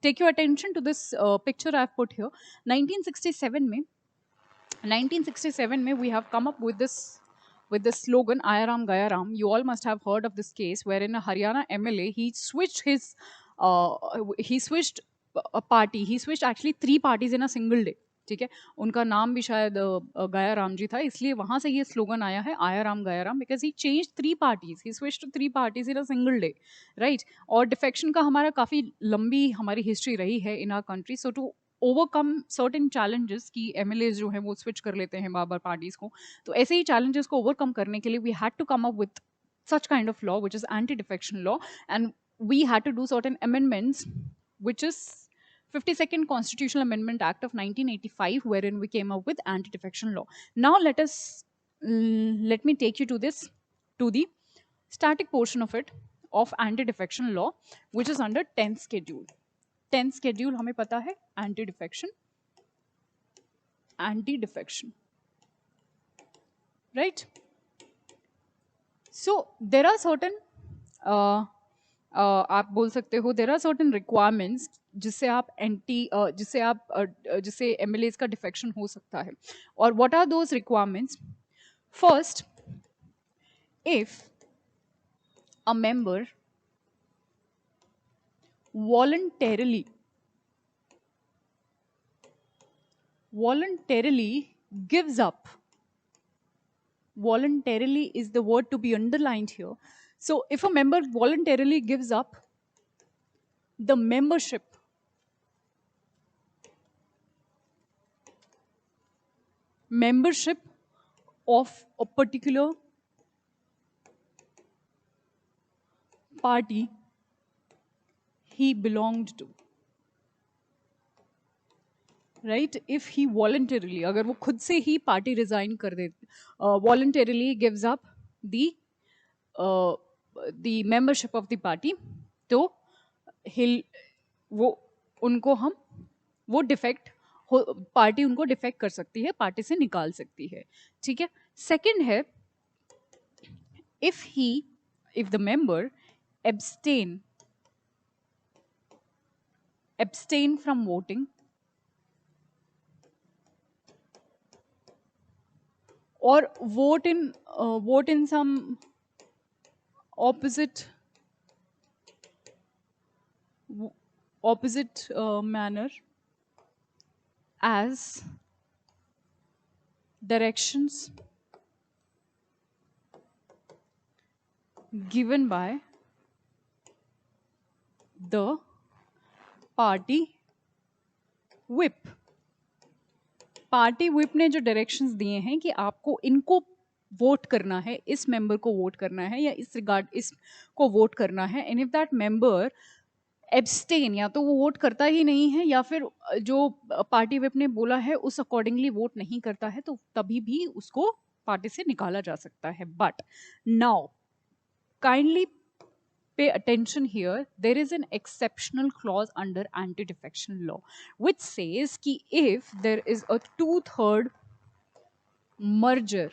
take your attention to this picture I've put here. 1967 में we have come up with this slogan Aya Ram Gaya Ram. You all must have heard of this case wherein a Haryana MLA he switched a party. He switched actually 3 parties in a single day. ठीक है, उनका नाम भी शायद गया राम जी था, इसलिए वहां से ये स्लोगन आया है आया राम गया Ram, because he change 3 parties. He switch to 3 parties in a single day, right. और डिफेक्शन का हमारा काफ़ी लंबी हमारी हिस्ट्री रही है in our country. So to overcome certain challenges कि MLAs जो हैं वो स्विच कर लेते हैं बार बार पार्टीज को, तो ऐसे ही चैलेंजेस को ओवरकम करने के लिए we had to come up with such kind of law which is anti-defection law, and we had to do certain amendments, which is 52nd Constitutional Amendment Act of 1985, wherein we came up with anti-defection law. Now let me take you to the static portion of it of anti-defection law, which is under 10th schedule. 10th schedule हमें पता है anti-defection, right? So there are certain आप बोल सकते हो there are certain requirements जिससे MLAs का defection हो सकता है. और what are those requirements? First, if a member voluntarily gives up, voluntarily is the word to be underlined here. So if a member voluntarily gives up the membership of a particular party he belonged to, right? If he voluntarily, अगर वो खुद से ही party resign कर दे, voluntarily gives up the uh, the membership of the party, तो he'll वो उनको हम वो डिफेक्ट पार्टी उनको डिफेक्ट कर सकती है, पार्टी से निकाल सकती है, ठीक है. सेकंड है, if the member abstain from voting or vote in some opposite manner as directions given by the party whip. Party whip ने जो डायरेक्शंस दिए हैं कि आपको इनको वोट करना है, इस मेंबर को वोट करना है या इस रिगार्ड इसको वोट करना है, and if that member abstain, या तो वो वोट करता ही नहीं है या फिर जो पार्टी whip ने बोला है उस अकॉर्डिंगली वोट नहीं करता है, तो तभी भी उसको पार्टी से निकाला जा सकता है. But now kindly pay attention here, there is an exceptional clause under anti-defection law which says कि if there is a two-third merger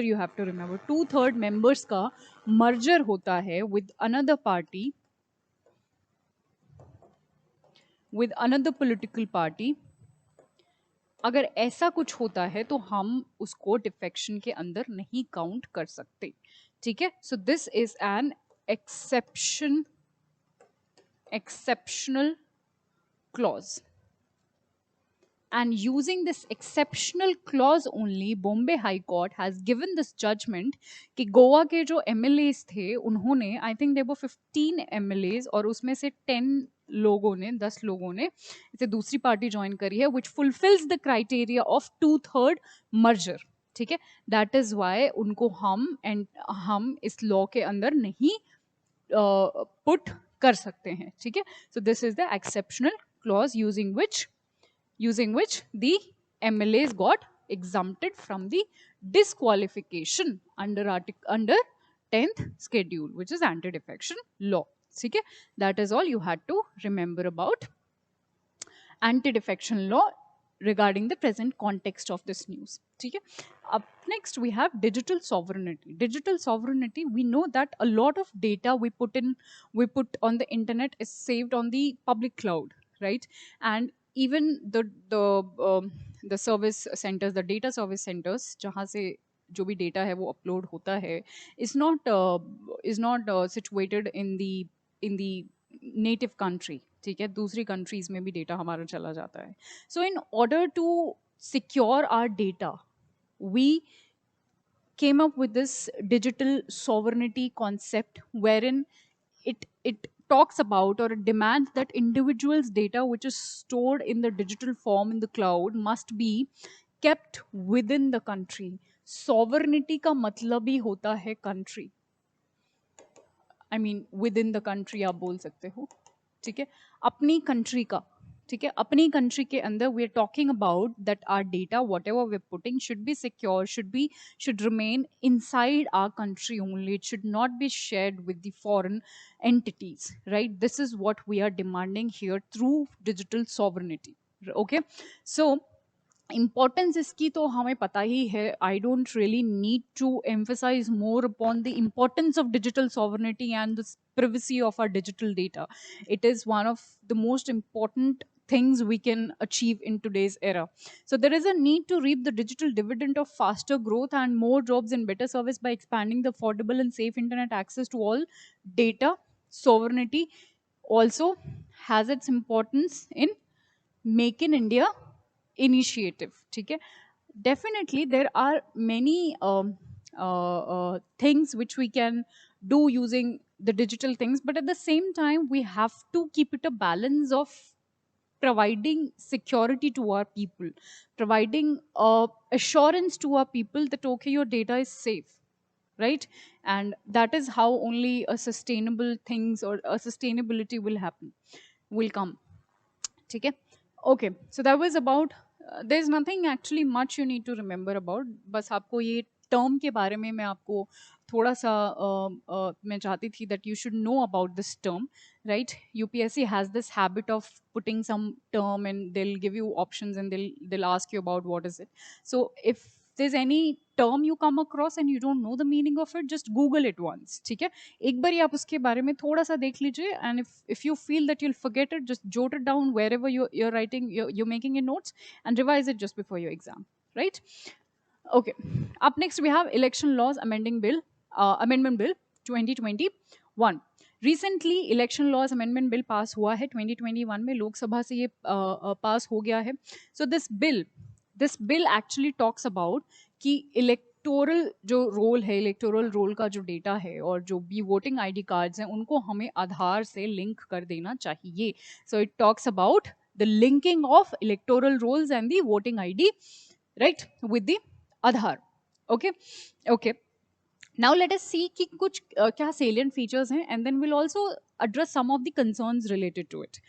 you have to remember, two-third members का merger होता है with another party, with another political party, अगर ऐसा कुछ होता है तो हम उसको डिफेक्शन के अंदर नहीं काउंट कर सकते, ठीक है. So this is an exceptional clause, and using this exceptional clause only Bombay High Court has given this judgment कि गोवा के जो MLAs थे उन्होंने, I think there were 15 MLAs और उसमें से 10 लोगों ने 10 लोगों ने इसे दूसरी पार्टी ज्वाइन करी है which fulfills the criteria of two-third merger, ठीक है. दैट इज वाई उनको हम इस लॉ के अंदर नहीं पुट कर सकते हैं, ठीक है. So this is the exceptional clause using which the MLAs got exempted from the disqualification under 10th schedule, which is anti-defection law, ठीक है. That is all you had to remember about anti-defection law regarding the present context of this news, ठीक है. Up next we have digital sovereignty. Digital sovereignty, we know that a lot of data we put on the internet is saved on the public cloud, right? And even the service centers, the data service centers जहाँ से जो भी data है वो upload होता है is not situated in the native country, ठीक है. दूसरी कंट्रीज में भी डेटा हमारा चला जाता है. So in order to secure our data we came up with this digital sovereignty concept wherein it talks about or it demands that individuals' data which is stored in the digital form in the cloud must be kept within the country. Sovereignty का मतलब ही होता है country. I mean within the country आप बोल सकते हो, ठीक है. अपनी कंट्री का, ठीक है, अपनी कंट्री के अंदर we are talking about that our data whatever we are putting should be secure, should remain inside our country only. It should not be shared with the foreign entities, right? This is what we are demanding here through digital sovereignty, okay. So importance इसकी तो हमें पता ही है. I don't really need to emphasise more upon the importance of digital sovereignty and the privacy of our digital data. It is one of the most important things we can achieve in today's era. So there is a need to reap the digital dividend of faster growth and more jobs and better service by expanding the affordable and safe internet access to all. Data sovereignty also has its importance in Make in India initiative, ठीक है. Definitely, there are many things which we can do using the digital things, but at the same time, we have to keep it a balance of providing security to our people, providing assurance to our people that okay, your data is safe, right? And that is how only a sustainable things or a sustainability will happen, will come. ठीक है? Okay, so that was about there's nothing actually much you need to remember about. बस आपको ये term के बारे में मैं आपको थोड़ा सा मैं चाहती थी that you should know about this term, right? UPSC has this habit of putting some term and they'll give you options and they'll ask you about what is it. So if there's any term you come across and you don't know the meaning of it, just Google it once, ठीक है? एक बार आप उसके बारे में थोड़ा सा देख लीजिए, and if you feel that you'll forget it, just jot it down wherever you're writing, you're making your notes, and revise it just before your exam, right? Okay. Up next we have Election Laws Amendment Bill 2021. Recently Election Laws Amendment Bill पास हुआ है 2021 में, लोकसभा से ये पास हो गया है. So this bill actually talks about कि electoral जो रोल है, इलेक्टोरल रोल का जो डेटा है और जो भी वोटिंग आईडी कार्ड्स हैं उनको हमें आधार से लिंक कर देना चाहिए. So it talks about the linking of electoral rolls and the voting ID, right, with the Aadhaar. Okay okay. Now let us see कि कुछ क्या salient features हैं, and then we'll also address some of the concerns related to it.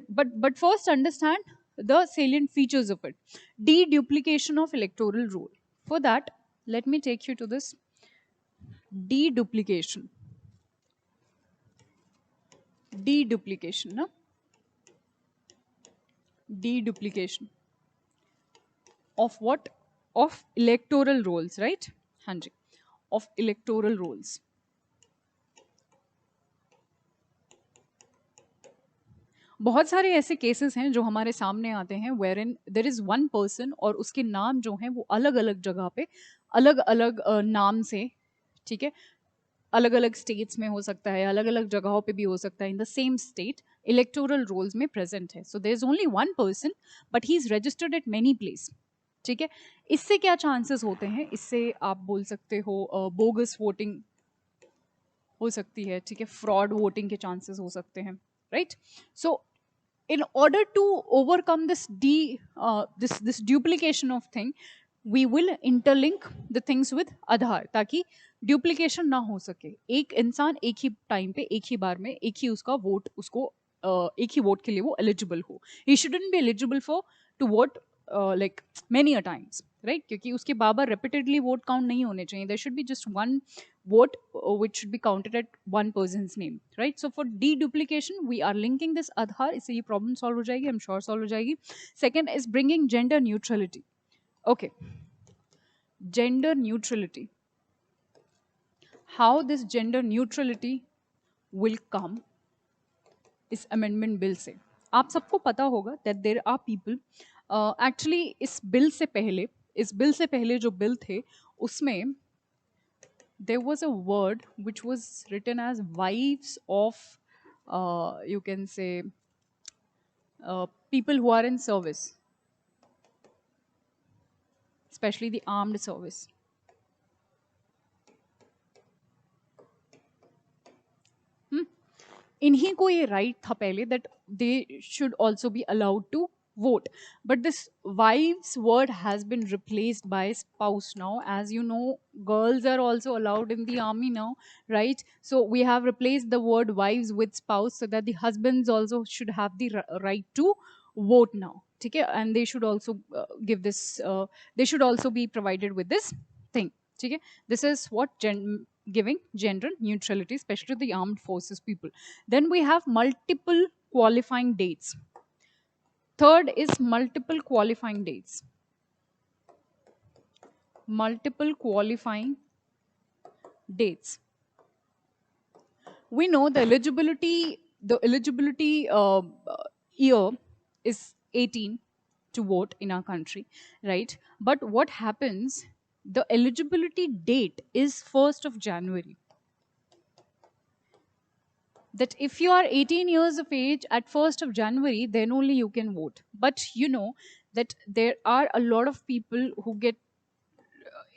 But first understand the salient features of it. Deduplication of electoral roll. For that, let me take you to this deduplication. Deduplication, no? Deduplication of what? Of electoral rolls, right? हाँ जी. Of electoral rolls. बहुत सारे ऐसे cases हैं जो हमारे सामने आते हैं where in there is one person और उसके नाम जो हैं वो अलग अलग जगह पे अलग अलग नाम से, ठीक है, अलग अलग स्टेट्स में हो सकता है, अलग अलग जगहों पे भी हो सकता है, in the same state electoral rolls में प्रेजेंट है. So there is only one person but he is registered at many place, ठीक है. इससे क्या चांसेस होते हैं? इससे आप बोल सकते हो बोगस वोटिंग हो सकती है, ठीक है, फ्रॉड वोटिंग के चांसेस हो सकते हैं, right? So in order to overcome this duplication of thing, we will interlink the things with Aadhaar ताकि duplication ना हो सके. एक इंसान एक ही टाइम पे एक ही बार में एक ही उसका वोट उसको एक ही वोट के लिए वो eligible हो. He shouldn't be eligible for to vote like many a times, right? क्योंकि उसके बाबर repeatedly vote count नहीं होने चाहिए. There should be just one vote which should be counted at one person's name, right? So for deduplication we are linking this Aadhaar. इससे ये problem solve हो जाएगी, I'm sure solve हो जाएगी. Second is bringing gender neutrality. Okay, gender neutrality. How this gender neutrality will come इस amendment bill से. आप सबको पता होगा that there are people actually इस bill से पहले जो bill थे उसमें there was a word which was written as wives of you can say people who are in service, especially the armed service. इन्हीं को ये राइट था पहले that they should also be allowed to vote, but this wives word has been replaced by spouse now. As you know, girls are also allowed in the army now, right? So we have replaced the word wives with spouse so that the husbands also should have the right to vote now, okay? And they should also give this they should also be provided with this thing, okay? This is what giving gender neutrality, especially the armed forces people. Then we have multiple qualifying dates. Third is multiple qualifying dates. Multiple qualifying dates. We know the eligibility year is 18 to vote in our country, right? But what happens? The eligibility date is 1st of January. That if you are 18 years of age at 1st of January, then only you can vote. But you know that there are a lot of people who get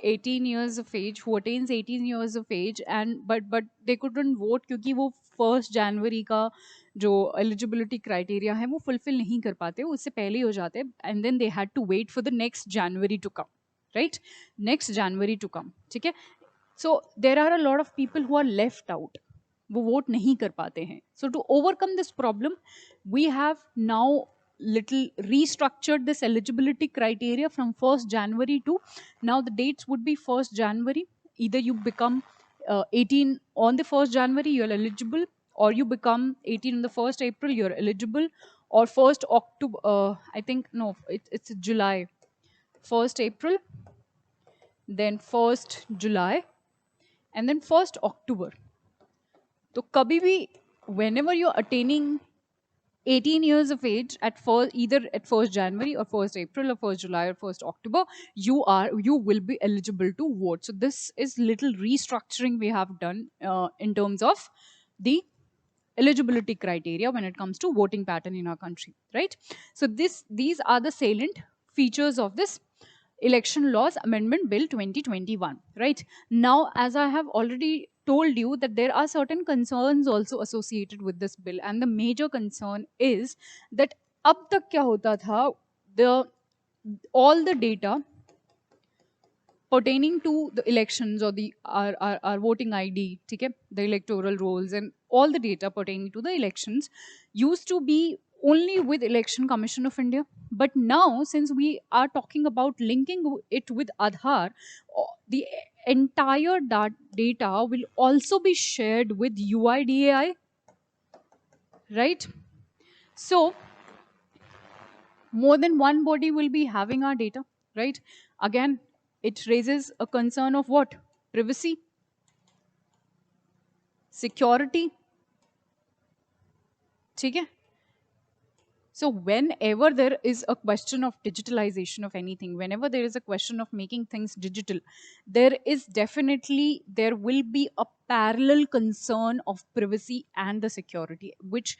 18 years of age, who attains 18 years of age, and but they couldn't vote क्योंकि वो 1st जनवरी का जो eligibility criteria है वो fulfil नहीं कर पाते, उससे पहले ही हो जाते, and then they had to wait for the next January to come, right, next January to come, ठीक है. So there are a lot of people who are left out, वो वोट नहीं कर पाते हैं. So to overcome this problem we have now little restructured this eligibility criteria from 1st January to now the dates would be 1st January. Either you become 18 on the 1st January, you're eligible, or you become 18 on the 1st April, you're eligible, or 1st October, I think, no, it's July. 1st April, then 1st July, and then 1st October. So, kabhi bhi, whenever you're attaining 18 years of age at either at 1st January or 1st April or 1st July or 1st October, you will be eligible to vote. So this is little restructuring we have done in terms of the eligibility criteria when it comes to voting pattern in our country, right? So these are the salient features of this election laws amendment bill 2021, right? Now, as I have already told you that there are certain concerns also associated with this bill, and the major concern is that ab tak kya hota tha, the all the data pertaining to the elections or the our voting ID, okay, the electoral rolls and all the data pertaining to the elections used to be only with Election Commission of India. But now, since we are talking about linking it with Aadhaar, the entire data will also be shared with UIDAI, right? So more than one body will be having our data, right? Again, it raises a concern of what? Privacy, security. Okay? So whenever there is a question of digitalization of anything, whenever there is a question of making things digital, there will be a parallel concern of privacy and the security, which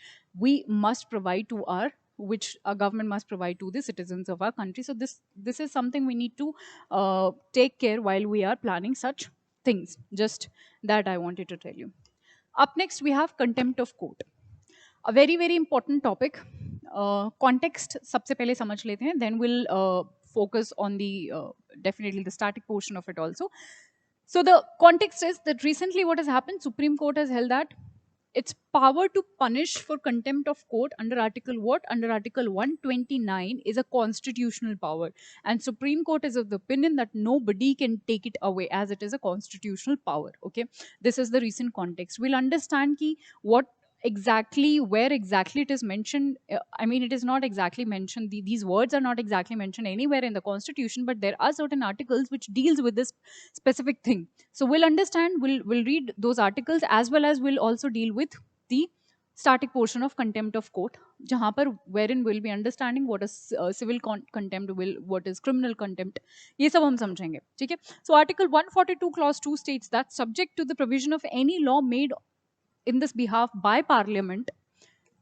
our government must provide to the citizens of our country. So this is something we need to take care while we are planning such things. Just that I wanted to tell you. Up next, we have contempt of court. A very, very important topic. Context सबसे पहले समझ लेते हैं, then we'll focus on the definitely the static portion of it also. So the context is that recently what has happened, Supreme Court has held that its power to punish for contempt of court under Article what? Under Article 129 is a constitutional power. And Supreme Court is of the opinion that nobody can take it away as it is a constitutional power. Okay, this is the recent context. We'll understand where exactly it is mentioned. I mean, it is not exactly mentioned. These words are not exactly mentioned anywhere in the Constitution, but there are certain articles which deals with this specific thing. So we'll understand, we'll read those articles, as well as we'll also deal with the static portion of contempt of court, wherein we'll be understanding what is civil contempt, what is criminal contempt. ये सब हम समझेंगे, ठीक है? So Article 142 Clause 2 states that subject to the provision of any law made in this behalf by Parliament,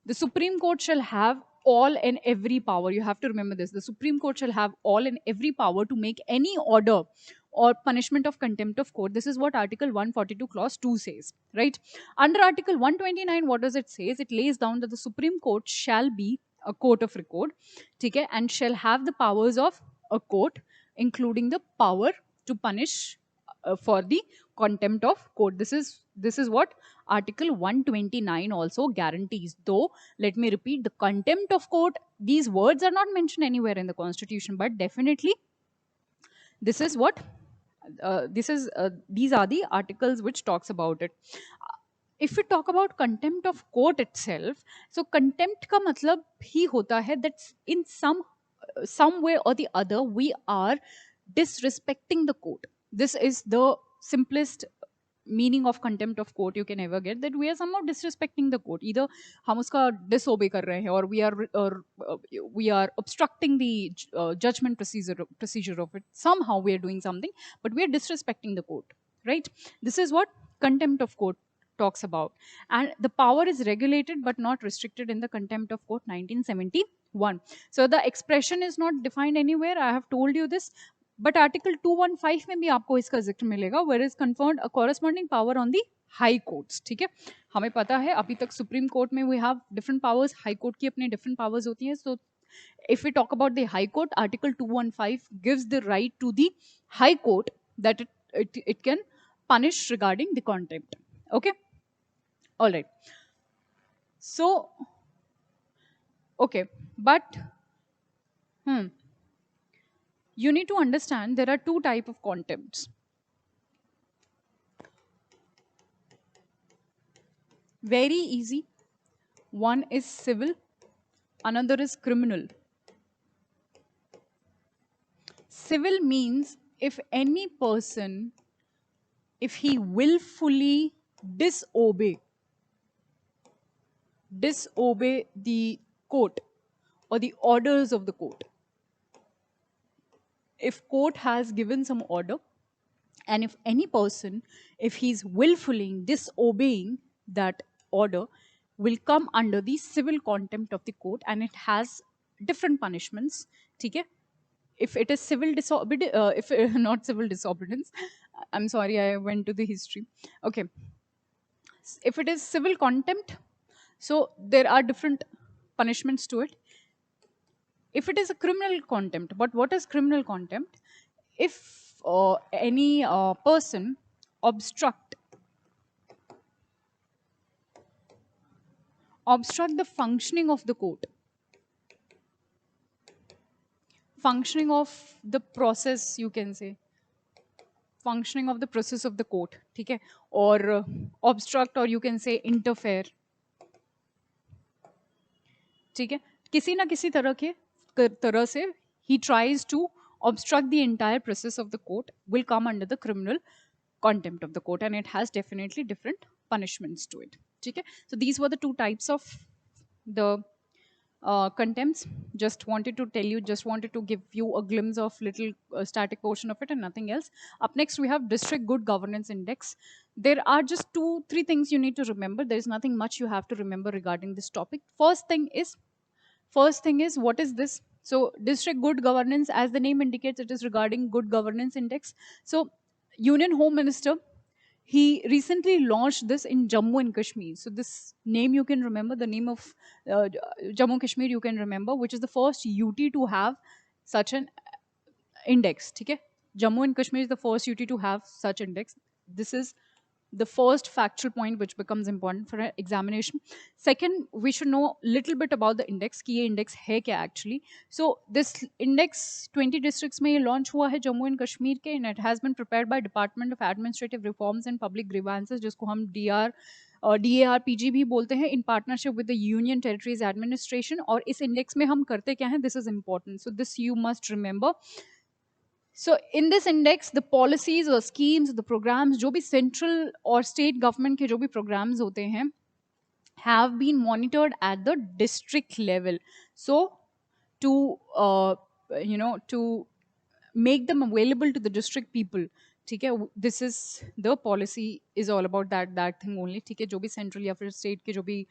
the Supreme Court shall have all and every power. You have to remember this. The Supreme Court shall have all and every power to make any order or punishment of contempt of court. This is what Article 142 Clause 2 says, right? Under Article 129, what does it say? It lays down that the Supreme Court shall be a court of record, okay, and shall have the powers of a court, including the power to punish for the contempt of court. This is what Article 129 also guarantees. Though, let me repeat, the contempt of court, these words are not mentioned anywhere in the Constitution, but definitely this is what these are the articles which talks about it. If we talk about contempt of court itself, so contempt ka matlab hi hota hai that in some way or the other we are disrespecting the court. This is the simplest meaning of contempt of court you can ever get, that we are somehow disrespecting the court. Either हम उसका disobey कर रहे हैं, or we are obstructing the judgment procedure of it. Somehow we are doing something, but we are disrespecting the court, right? This is what contempt of court talks about. And the power is regulated but not restricted in the Contempt of Court 1970 1. So the expression is not defined anywhere. I have told you this. But Article 215 में भी आपको इसका जिक्र मिलेगा, where is conferred a corresponding power on the high courts. ठीक है, हमें पता है अभी तक सुप्रीम कोर्ट में we have different powers, high court की अपनी डिफरेंट पावर्स होती हैं. सो if we talk about the high court, article 215 gives the right to the high court that it can punish regarding the contempt. Okay, all right. So okay, but you need to understand there are two type of contempts. Very easy. One is civil, another is criminal. Civil means if any person, if he willfully disobey the court or the orders of the court. If court has given some order, and if any person, if he's willfully disobeying that order, will come under the civil contempt of the court, and it has different punishments. Okay? If it is civil disobedience, not civil disobedience, I'm sorry, I went to the history. Okay. If it is civil contempt, so there are different punishments to it. If it is a criminal contempt, but what is criminal contempt? If any person obstruct the functioning of the court, functioning of the process, you can say, functioning of the process of the court, ठीक है, or obstruct, or you can say interfere, ठीक है, किसी ना किसी तरह से he tries to obstruct the entire process of the court, will come under the criminal contempt of the court, and it has definitely different punishments to it. Okay? So these were the two types of the contempts. Just wanted to tell you, just wanted to give you a glimpse of little static portion of it and nothing else. Up next, we have District Good Governance Index. There are just 2-3 things you need to remember. There is nothing much you have to remember regarding this topic. First thing is, what is this? So District Good Governance, as the name indicates, it is regarding Good Governance Index. So Union Home Minister, he recently launched this in Jammu and Kashmir. So this name you can remember, the name of Jammu and Kashmir you can remember, which is the first UT to have such an index. Okay? Jammu and Kashmir is the first UT to have such index. This is the first factual point which becomes important for an examination. Second, we should know a little bit about the index. कि ये index है क्या actually. So this index 20 districts में ये launch हुआ है Jammu and Kashmir के, and it has been prepared by Department of Administrative Reforms and Public Grievances, जिसको हम DARPG भी बोलते हैं, in partnership with the Union Territories Administration. और इस index में हम करते क्या हैं? This is important. So this you must remember. So in this index, the policies or schemes, the programs, जो भी central or state government के जो भी programs होते हैं, have been monitored at the district level. So to to make them available to the district people, ठीक है, this is the policy is all about that thing only. ठीक है, जो भी central या फिर state के जो भी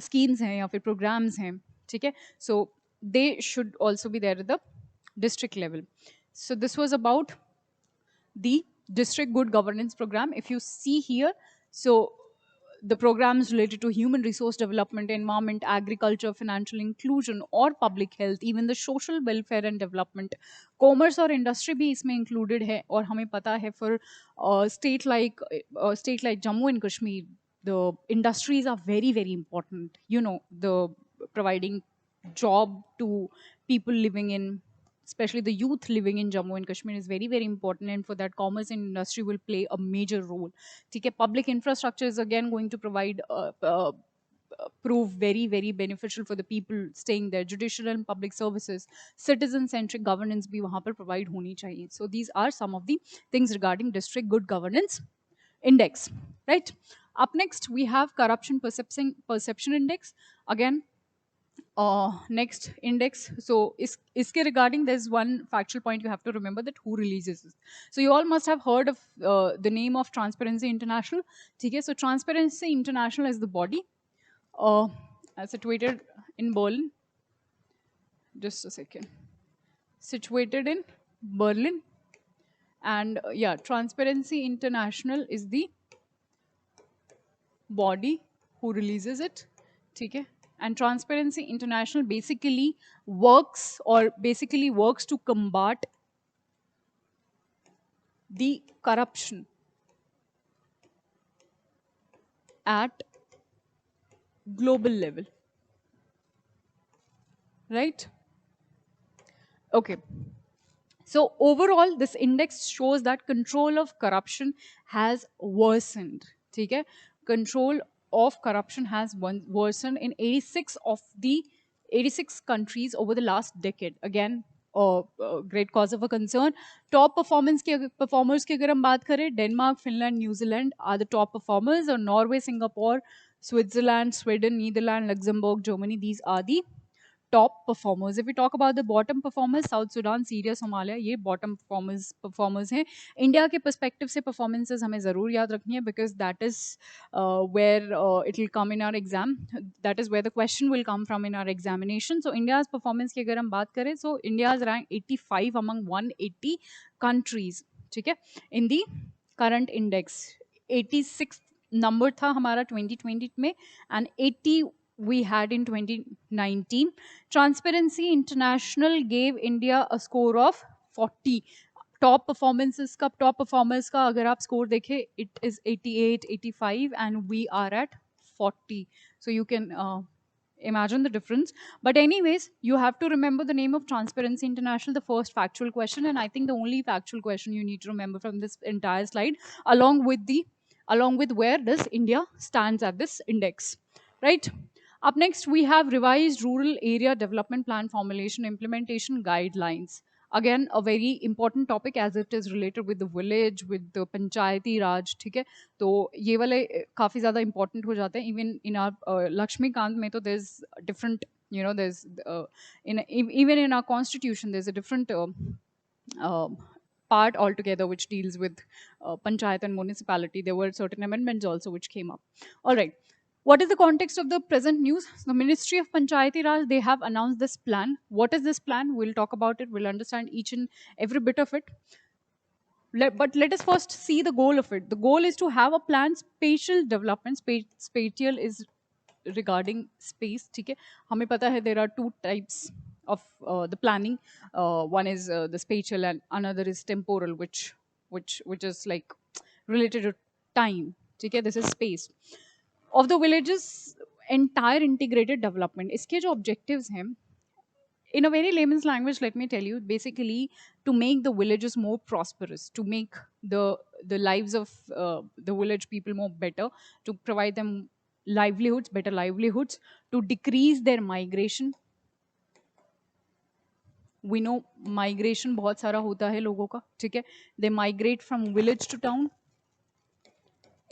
schemes हैं या फिर programs हैं, ठीक है, so they should also be there at the district level. So this was about the District Good Governance Program. If you see here, so the programs related to human resource development, environment, agriculture, financial inclusion, or public health, even the social welfare and development, commerce और industry भी इसमें included है. और हमें पता है for state like Jammu and Kashmir, the industries are very, very important. You know, the providing job to people living in, especially the youth living in Jammu and Kashmir, is very, very important, and for that commerce and industry will play a major role. Okay, public infrastructure is again going to provide prove very, very beneficial for the people staying there. Judicial and public services, citizen-centric governance भी वहाँ पर provide होनी चाहिए. So these are some of the things regarding District Good Governance Index, right? Up next, we have Corruption Perception Index. Again, next index. So iske regarding, there's one factual point you have to remember, that who releases this. So you all must have heard of the name of Transparency International. Okay, so Transparency International is the body situated in Berlin. just a second, situated in Berlin. And yeah, Transparency International is the body who releases it. Okay? And Transparency International basically works to combat the corruption at global level, right? Okay. So overall, this index shows that control of corruption has worsened. Okay? Control of corruption has worsened in 86 of the 86 countries over the last decade. Again, a great cause of a concern. Top performers की अगर हम बात करें, Denmark, Finland, New Zealand are the top performers, or Norway, Singapore, Switzerland, Sweden, Netherlands, Luxembourg, Germany. These are the top performers. If we talk about the bottom performers, South Sudan, Syria, Somalia, ये bottom performers हैं. India के perspective से performances हमें ज़रूर याद रखनी है, because that is where it will come in our exam. That is where the question will come from in our examination. So India's performance की अगर हम बात करें, so India is ranked 85 among 180 countries. ठीक है? In the current index, 86 number था हमारा 2020 में, and 80 we had in 2019. Transparency International gave India a score of 40. Top performers का अगर आप score देखें, it is 88, 85, and we are at 40. So you can imagine the difference. But anyways, you have to remember the name of Transparency International, the first factual question, and I think the only factual question you need to remember from this entire slide, along with where does India stands at this index, right? Up next, we have revised rural area development plan formulation implementation guidelines. Again, a very important topic as it is related with the village, with the panchayati raj, ठीक है? तो ये वाले काफ़ी ज़्यादा important हो जाते हैं. Even in our Lakshmikant में तो there's different, there's even in our constitution there's a different uh, part altogether which deals with panchayat and municipality. There were certain amendments also which came up. All right. What is the context of the present news? The Ministry of Panchayati Raj, they have announced this plan. What is this plan? We'll talk about it. We'll understand each and every bit of it. But let us first see the goal of it. The goal is to have a plan, spatial development. Spatial is regarding space. ठीक है? हमें पता है there are two types of the planning. One is the spatial and another is temporal, which is like related to time. ठीक है? This is space. Of the village's entire integrated development, इसके जो objectives हैं, in a very layman's language, let me tell you, basically to make the villages more prosperous, to make the lives of the village people more better, to provide them better livelihoods, to decrease their migration. We know migration बहुत सारा होता है लोगों का, ठीक है? They migrate from village to town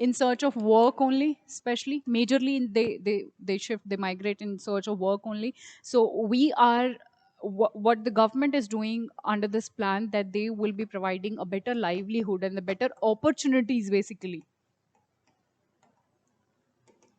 in search of work only, especially majorly they migrate in search of work only. So we are what the government is doing under this plan, that they will be providing a better livelihood and the better opportunities basically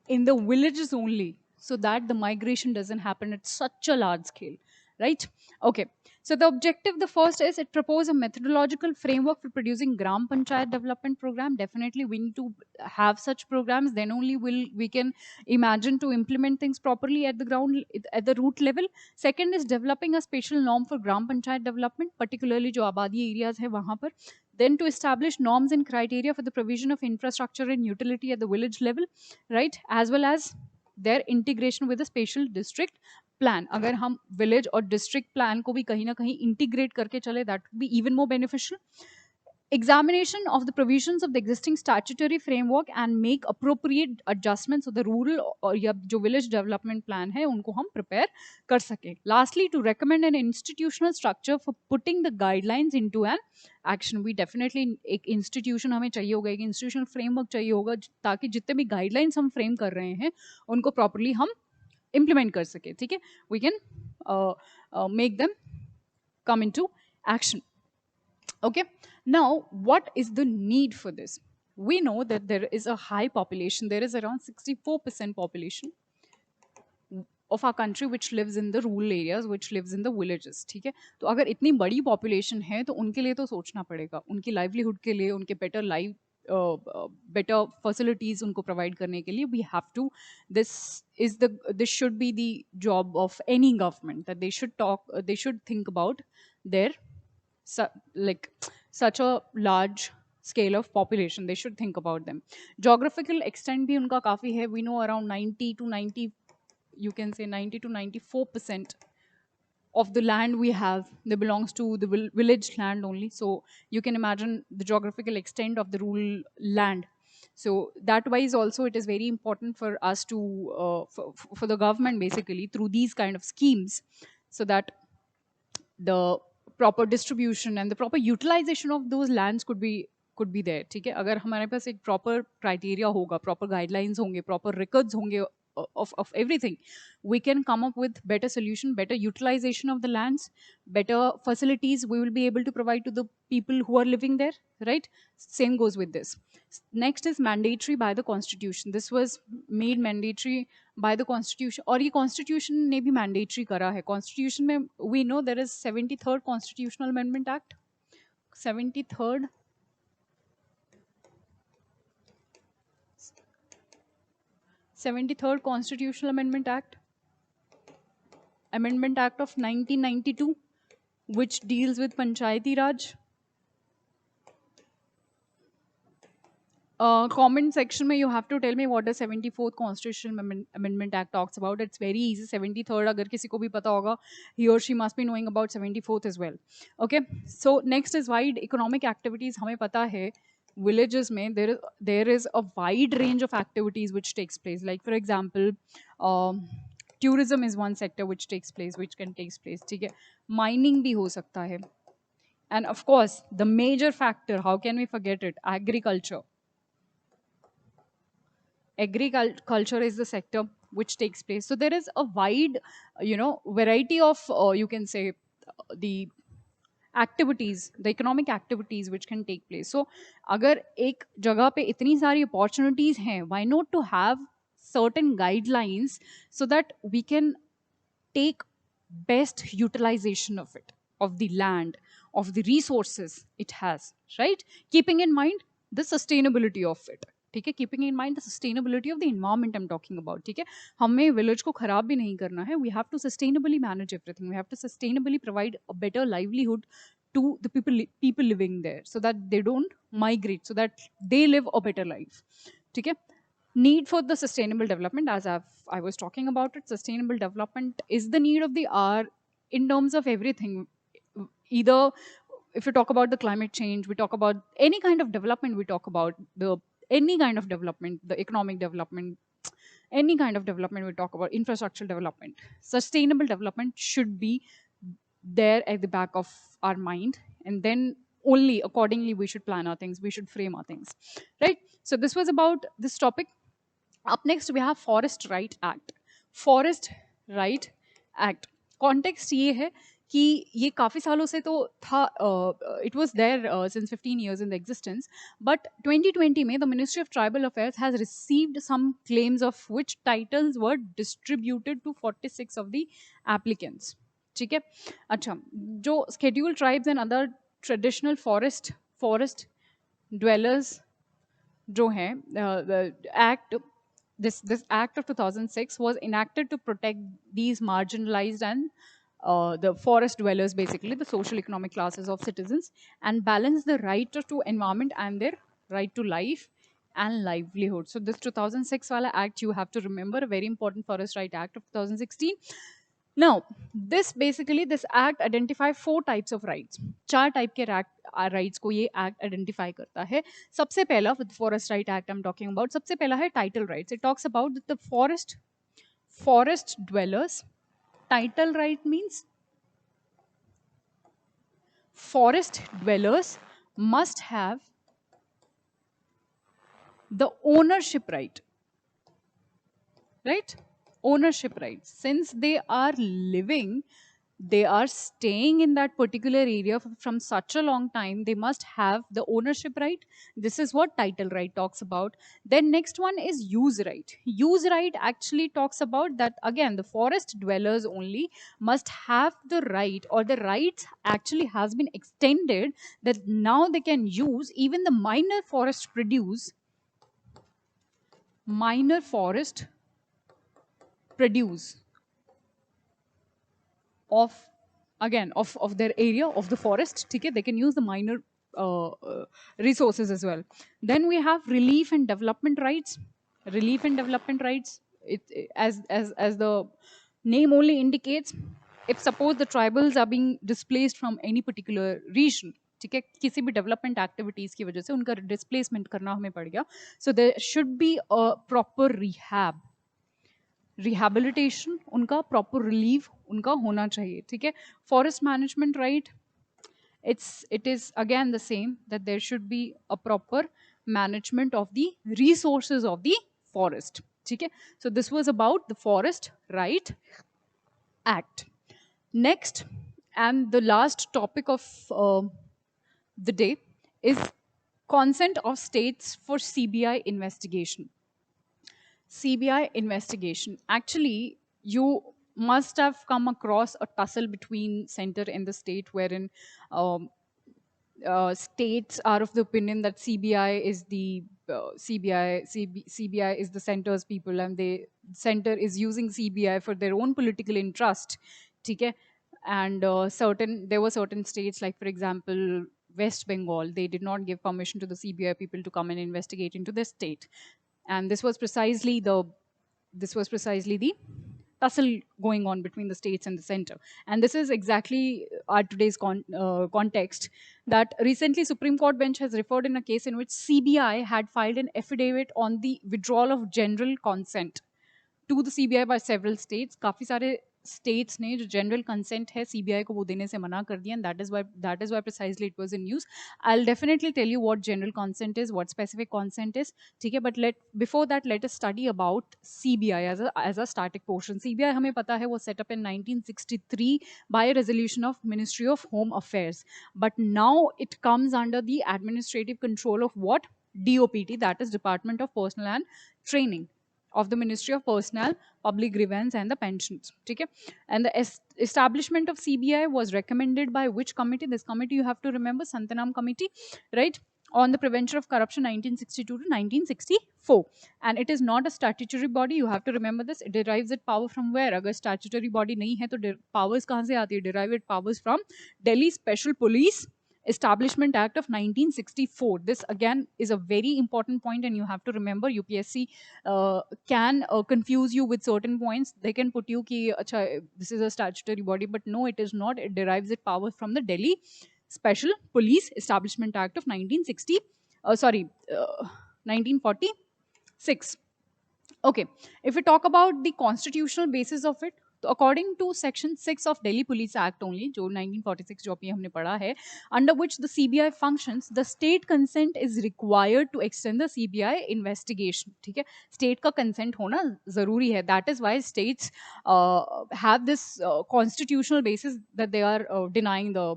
in the villages only, so that the migration doesn't happen at such a large scale, right? Okay, so the objective, the first is it proposes a methodological framework for producing gram panchayat development program. Definitely we need to have such programs, then only we can imagine to implement things properly at the ground, at the root level. Second is developing a special norm for gram panchayat development, particularly jo abadi areas hai wahan par. Then to establish norms and criteria for the provision of infrastructure and utility at the village level, right? As well as their integration with the spatial district plan. अगर हम village और district plan को भी कहीं ना कहीं integrate करके चले, that would be even more beneficial. Examination of the provisions of the existing statutory framework and make appropriate adjustments of the rural और या जो village development plan है उनको हम prepare कर सकें. Lastly, to recommend an institutional structure for putting the guidelines into an action. We definitely एक institution हमें चाहिए होगा, एक institutional framework चाहिए होगा, ताकि जितने भी guidelines हम frame कर रहे हैं उनको properly हम implement कर सकें. ठीक है? We can make them come into action. Okay, now what is the need for this? We know that there is a high population, there is around 64% population of our country which lives in the rural areas, which lives in the villages, ठीक है. तो अगर इतनी बड़ी population है तो उनके लिए तो सोचना पड़ेगा, उनकी livelihood के लिए, उनके better life, better facilities उनको provide करने के लिए we have to, this this should be the job of any government, that they should talk, they should think about their like such a large scale of population, they should think about them. Geographical extent भी उनका काफ़ी है, we know around 90 to 90, you can say 90 to 94% of the land we have, that belongs to the village land only. So you can imagine the geographical extent of the rural land. So that wise also it is very important for us to, for the government basically through these kind of schemes, so that the proper distribution and the proper utilization of those lands could be there. ठीक है, अगर हमारे पास एक proper criteria होगा, proper guidelines होंगे, proper records होंगे of everything, we can come up with better solution, better utilization of the lands, better facilities we will be able to provide to the people who are living there, right? Same goes with this. Next is mandatory by the constitution. This was made mandatory by the constitution, और ये constitution ने भी mandatory करा है. Constitution में we know there is 73rd constitutional amendment act, 73rd 73rd Constitutional Amendment Act, Amendment Act of 1992, which deals with Panchayati Raj. Comment section में you have to tell me what the 74th Constitutional Amendment Act talks about. It's very easy. 73rd अगर किसी को भी पता होगा, he or she must be knowing about 74th as well. Okay. So next is wide economic activities. हमें पता है villages में there is a wide range of activities which takes place. Like for example, tourism is one sector which takes place, which can take place. ठीक है. Mining भी हो सकता है. And of course, the major factor, how can we forget it? Agriculture. Agriculture is the sector which takes place. So there is a wide, variety of, you can say, the activities, the economic activities which can take place. So अगर एक जगह पे इतनी सारी opportunities हैं, why not to have certain guidelines so that we can take best utilization of it, of the land, of the resources it has, right? Keeping in mind the sustainability of it. ठीक है, keeping in mind the sustainability of the environment I am talking about. ठीक है, हमें village को खराब भी नहीं करना है. We have to sustainably manage everything, we have to sustainably provide a better livelihood to the people living there, so that they don't migrate, so that they live a better life. ठीक है, need for the sustainable development, as I was talking about it, sustainable development is the need of the hour in terms of everything. Either if we talk about the climate change, we talk about any kind of development, we talk about any kind of development, the economic development, any kind of development, we talk about infrastructural development. Sustainable development should be there at the back of our mind, and then only accordingly we should plan our things, we should frame our things, right? So this was about this topic. Up next we have Forest Right Act. Forest Right Act, context ये है कि ये काफ़ी सालों से तो था, it was there since 15 years in the existence, but 2020 में the Ministry of Tribal Affairs has received some claims of which titles were distributed to 46 of the applicants. ठीक है, अच्छा, जो scheduled tribes and other traditional forest dwellers जो हैं, the act, this act of 2006 was enacted to protect these marginalized and the forest dwellers, basically the social economic classes of citizens, and balance the right to environment and their right to life and livelihood. So this 2006 wala act, you have to remember, a very important Forest Right Act of 2016. Now, this act identify 4 types of rights. 4 type के rights को ये act identify करता है. सबसे पहला, with Forest Right Act I'm talking about, सबसे पहला है title rights. It talks about the forest dwellers. Title right means forest dwellers must have the ownership right. Right? Ownership rights. Since they are living they are staying in that particular area from such a long time, they must have the ownership right. This is what title right talks about. Then next one is use right. Use right actually talks about that again, the forest dwellers only must have the right, or the rights actually has been extended, that now they can use even the minor forest produce of, again, of their area of the forest, okay? They can use the minor resources as well. Then we have relief and development rights. Relief and development rights, as the name only indicates, if suppose the tribals are being displaced from any particular region, ठीक है, किसी भी development activities की वजह से उनका displacement करना हमें पड़ गया, so there should be a proper rehabilitation, उनका प्रॉपर रिलीव उनका होना चाहिए, ठीक है. Forest management right, it is again the same, that there should be a proper management of the resources of the forest, ठीक है. So this was about the Forest Right Act. Next, and the last topic of the day, is consent of states for CBI investigation. CBI investigation. Actually, you must have come across a tussle between center and the state, wherein states are of the opinion that CBI is the CBI is the center's people, and the center is using CBI for their own political interest. Okay? And there were certain states, like for example West Bengal, they did not give permission to the CBI people to come and investigate into the state, and this was precisely the tussle going on between the states and the center. And this is exactly our today's context, that recently Supreme Court bench has referred in a case in which CBI had filed an affidavit on the withdrawal of general consent to the CBI by several states. काफी सारे states ने जो general consent है CBI को वो देने से मना कर दिया, and that is why precisely it was in news. I'll definitely tell you what general consent is, what specific consent is, ठीक है. But before that, let us study about CBI as a static portion. CBI हमें पता है वो set up in 1963 by a resolution of Ministry of Home Affairs, but now it comes under the administrative control of what? DOPT, that is Department of Personnel and Training of the Ministry of Personnel, Public Grievance and the Pensions. Okay? And the establishment of CBI was recommended by which committee? This committee you have to remember, Santanam Committee, right? On the Prevention of Corruption 1962 to 1964. And it is not a statutory body, you have to remember this. It derives its power from where? Agar statutory body nahi hai, to powers kahan se aati hai? Derive its powers from Delhi Special Police Establishment Act of 1964. This again is a very important point, and you have to remember UPSC can confuse you with certain points. They can put you ki, acha, this is a statutory body, but no, it is not. It derives its power from the Delhi Special Police Establishment Act of 1946. Okay, if we talk about the constitutional basis of it, तो according to section 6 of Delhi Police Act only, जो 1946 जो अभी हमने पढ़ा है, under which the CBI functions, the state consent is required to extend the CBI investigation. ठीक है, state का consent होना जरूरी है. That is why states have this constitutional basis that they are denying the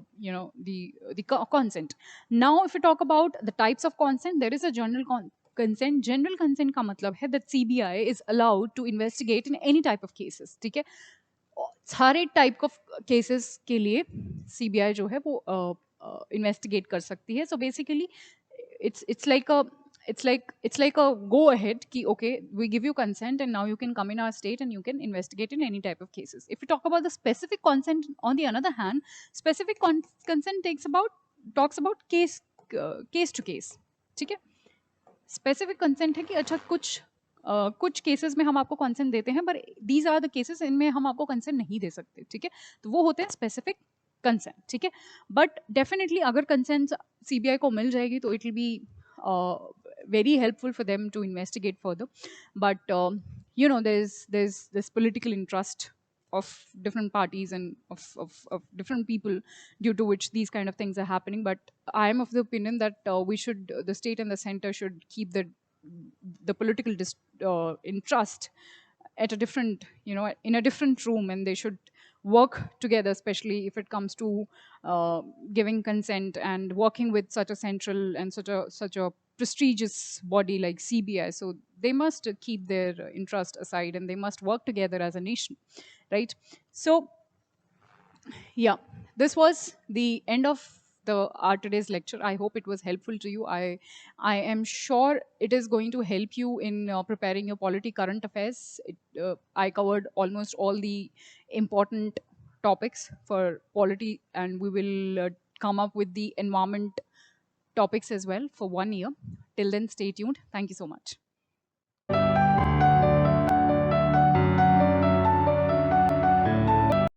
consent. Now, if we talk about the types of consent, there is a general consent. General consent का मतलब है that CBI is allowed to investigate in any type of cases. ठीक है, सारे type of cases के लिए CBI जो है वो investigate कर सकती है. So basically it's like a go ahead कि okay, we give you consent and now you can come in our state and you can investigate in any type of cases. If we talk about the specific consent, on the other hand, specific consent talks about case to case. ठीक है, specific consent है कि अच्छा कुछ cases में हम आपको consent देते हैं, पर दीज आर द केसेस इनमें हम आपको कंसेंट नहीं दे सकते. ठीक है, तो वो होते हैं स्पेसिफिक कंसेंट. ठीक है, बट डेफिनेटली अगर कंसेंट सीबीआई को मिल जाएगी तो it will be very helpful for them to investigate further. But there's this political interest of different parties and of different people due to which these kind of things are happening. But I am of the opinion that the state and the center should keep the political interest at a different, in a different room, and they should work together, especially if it comes to giving consent and working with such a central and such a prestigious body like CBI. So they must keep their interest aside and they must work together as a nation, right? So yeah, this was the end of the our today's lecture. I hope it was helpful to you. I am sure it is going to help you in preparing your polity current affairs. I covered almost all the important topics for polity, and we will come up with the environment topics as well for 1 year. Till then, stay tuned. Thank you so much.